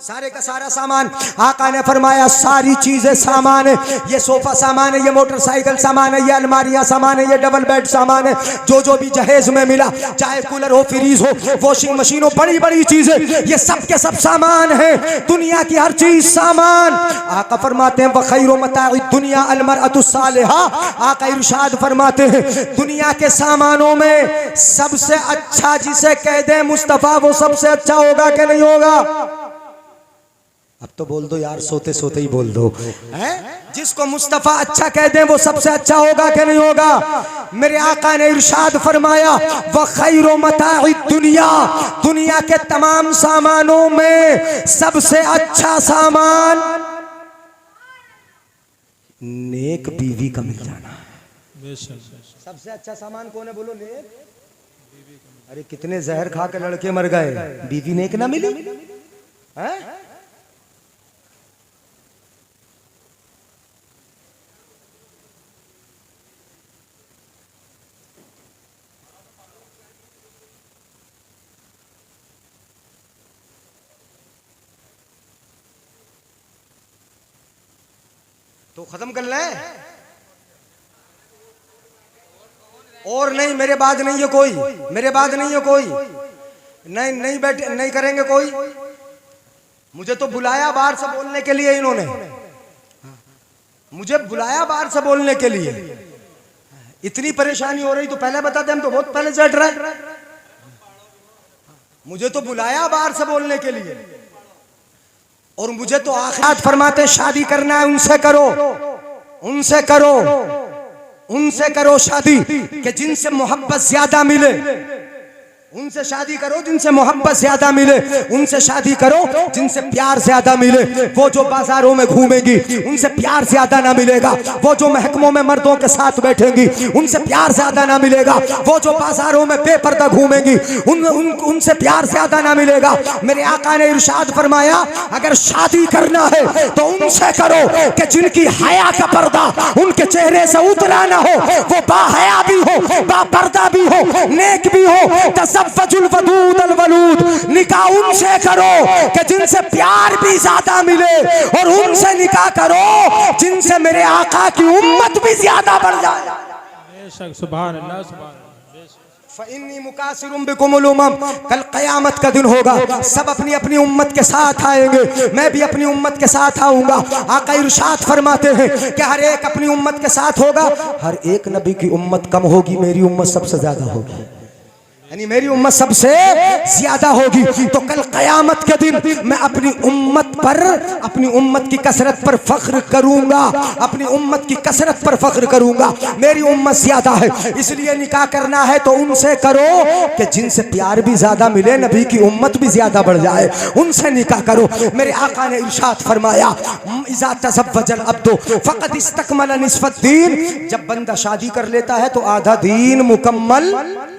सारे का सारा सामान। आका ने फरमाया सारी चीजें सामान है, ये सोफा सामान है, ये मोटरसाइकिल सामान है, ये अलमारियां सामान है, ये डबल बेड सामान है। जो भी जहेज में मिला, चाहे कूलर हो, फ्रीज हो, वॉशिंग मशीन हो, बड़ी बड़ी चीजें, ये सब के सब सामान है, दुनिया की हर चीज सामान। आका फरमाते हैं वखैरु मताइ दुनिया अलमरअतु सालिहा, आका इरशाद फरमाते हैं दुनिया के सामानों में सबसे अच्छा जिसे कह दे मुस्तफा, वो सबसे अच्छा होगा कि नहीं होगा? अब तो बोल दो यार, सोते सोते ही बोल दो, हैं? जिसको मुस्तफा अच्छा कह दे वो सबसे अच्छा होगा कि नहीं होगा? मेरे आका ने इरशाद फरमाया व खैरु मताइ दुनिया, दुनिया के तमाम सामानों में सबसे अच्छा सामान नेक बीवी का मिल जाना। सबसे अच्छा सामान कौन है बोलो? नेक। अरे कितने जहर खा के लड़के मर गए, बीवी नेक ना मिली है? तो खत्म कर ले, और नहीं, मेरे बाद नहीं है कोई, मेरे बाद नहीं है कोई, नहीं बैठे, नहीं करेंगे कोई। मुझे तो बुलाया बाहर से बोलने के लिए, इन्होंने मुझे बुलाया बाहर से बोलने के लिए। इतनी परेशानी हो रही तो पहले बताते, हम तो बहुत पहले से हट रहे। मुझे तो बुलाया बाहर से बोलने के लिए, और मुझे तो आखिरात फरमाते शादी करना है उनसे करो, उनसे करो, उनसे करो शादी कि जिनसे मोहब्बत ज्यादा मिले, उनसे शादी करो जिनसे मोहब्बत ज्यादा मिले, उनसे शादी करो जिनसे प्यार ज्यादा मिले। वो जो बाजारों में घूमेंगी उनसे प्यार ज्यादा ना मिलेगा, वो जो महकमों में मर्दों के साथ बैठेंगी उनसे प्यार ज्यादा ना मिलेगा, वो जो बाजारों में बेपर्दा घूमेंगी उनसे प्यार ज्यादा ना मिलेगा। मेरे आका ने इरशाद फरमाया अगर शादी करना है तो उनसे करो कि जिनकी हया का पर्दा उनके चेहरे से उतरा ना हो, वो बाहया भी हो, बापर्दा भी हो, नेक भी हो। वलूद, निकाह उनसे करो कि जिनसे प्यार भी ज्यादा मिले, और उनसे निकाह करो जिनसे मेरे आका की उम्मत भी ज्यादा बढ़ जाए। बेशक, सुभान अल्लाह, सुभान अल्लाह। फ़इन्नी मुकासिरुम बिकुमुल उमम, कल क़यामत का दिन होगा, सब अपनी अपनी उम्मत के साथ आएंगे, मैं भी अपनी उम्मत के साथ आऊंगा। आका इरशाद फरमाते हैं कि हर एक अपनी उम्मत के साथ होगा, हर एक नबी की उम्मत कम होगी, मेरी उम्मत सबसे ज्यादा होगी। यानी मेरी उम्मत सबसे ज्यादा होगी। तो कल क़यामत के दिन मैं अपनी उम्मत पर, अपनी उम्मत की कसरत पर फख्र करूंगा, अपनी उम्मत की कसरत पर फख्र करूंगा। मेरी उम्मत ज्यादा है, इसलिए निकाह करना है तो उनसे करो कि जिनसे प्यार भी ज्यादा मिले, नबी की उम्मत भी ज्यादा बढ़ जाए, उनसे निकाह करो। मेरे आका ने इरशाद फरमाया, इज़ा तज़व्वजल अब्दु फ़क़द इस्तकमल निस्फ़द्दीन, जब बंदा शादी कर लेता है तो आधा दीन मुकम्मल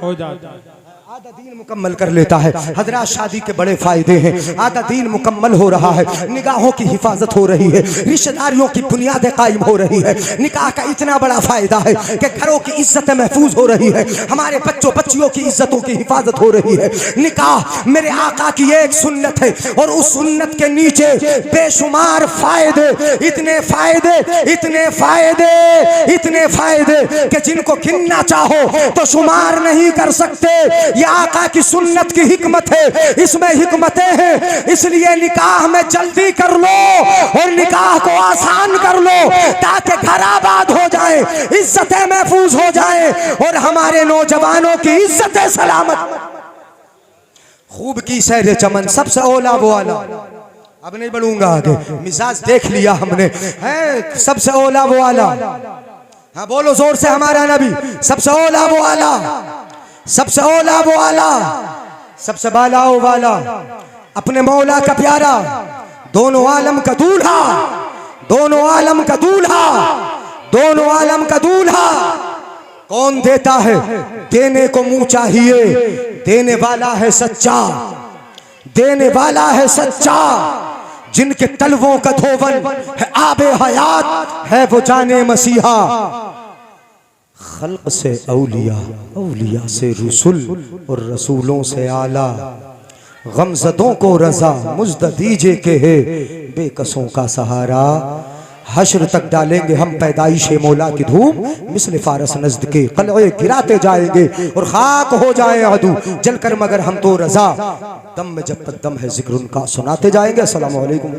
हो जाता है। आधा दीन मुकम्मल कर लेता है। हजरात, शादी के बड़े फायदे हैं। आधा दीन मुकम्मल हो रहा है, निगाहों की हिफाजत हो रही है, रिश्तेदारियों की बुनियादें कायम हो रही है। निकाह का इतना बड़ा फायदा है कि घरों की इज्जतें महफूज हो रही है, हमारे बच्चों बच्चियों की इज्जतों की हिफाजत हो रही है। निकाह मेरे आका की एक सुन्नत है और उस सुन्नत के नीचे बेशुमार फायदे, इतने फायदे, इतने फायदे, इतने फायदे कि जिनको गिनना चाहो तो शुमार नहीं कर सकते। आका की सुन्नत की हिकमत है, इसमें हिकमतें हैं, इसलिए निकाह में जल्दी कर लो और निकाह को आसान कर लो ताकि घर आबाद हो जाए, इज्जतें महफूज हो जाए और हमारे नौजवानों की इज्जतें सलामत। खूब की सैर चमन सबसे ओला वो आला, अब नहीं बढ़ूंगा आगे, मिजाज देख लिया हमने है, सबसे ओला वो आला। हाँ बोलो जोर से, हमारा नबी सबसे ओला वो आला, सबसे ओला वो आला, सबसे बाला ओ वाला, अपने मौला का प्यारा, दोनों आलम का दूल्हा, दोनों आलम का दूल्हा, दोनों आलम का दूल्हा। कौन देता है? देने को मुंह चाहिए, देने वाला है सच्चा, देने वाला है सच्चा, जिनके तलवों का धोवन है आबे हयात है वो जाने मसीहा। खल्क से औलिया, औलिया से रसूल और रसूलों से आला, गमज़दों को रज़ा मुज़्द दीजे के है बेकसों का सहारा। हश्र तक डालेंगे हम पैदाइश मौला की धूम, मिस्ल फारस नज़्द के क़लअे गिराते जाएंगे और खाक हो जाए अदू जलकर, मगर हम तो रज़ा, दम में जब तक दम है जिक्र उनका सुनाते जाएंगे। अस्सलामु अलैकुम।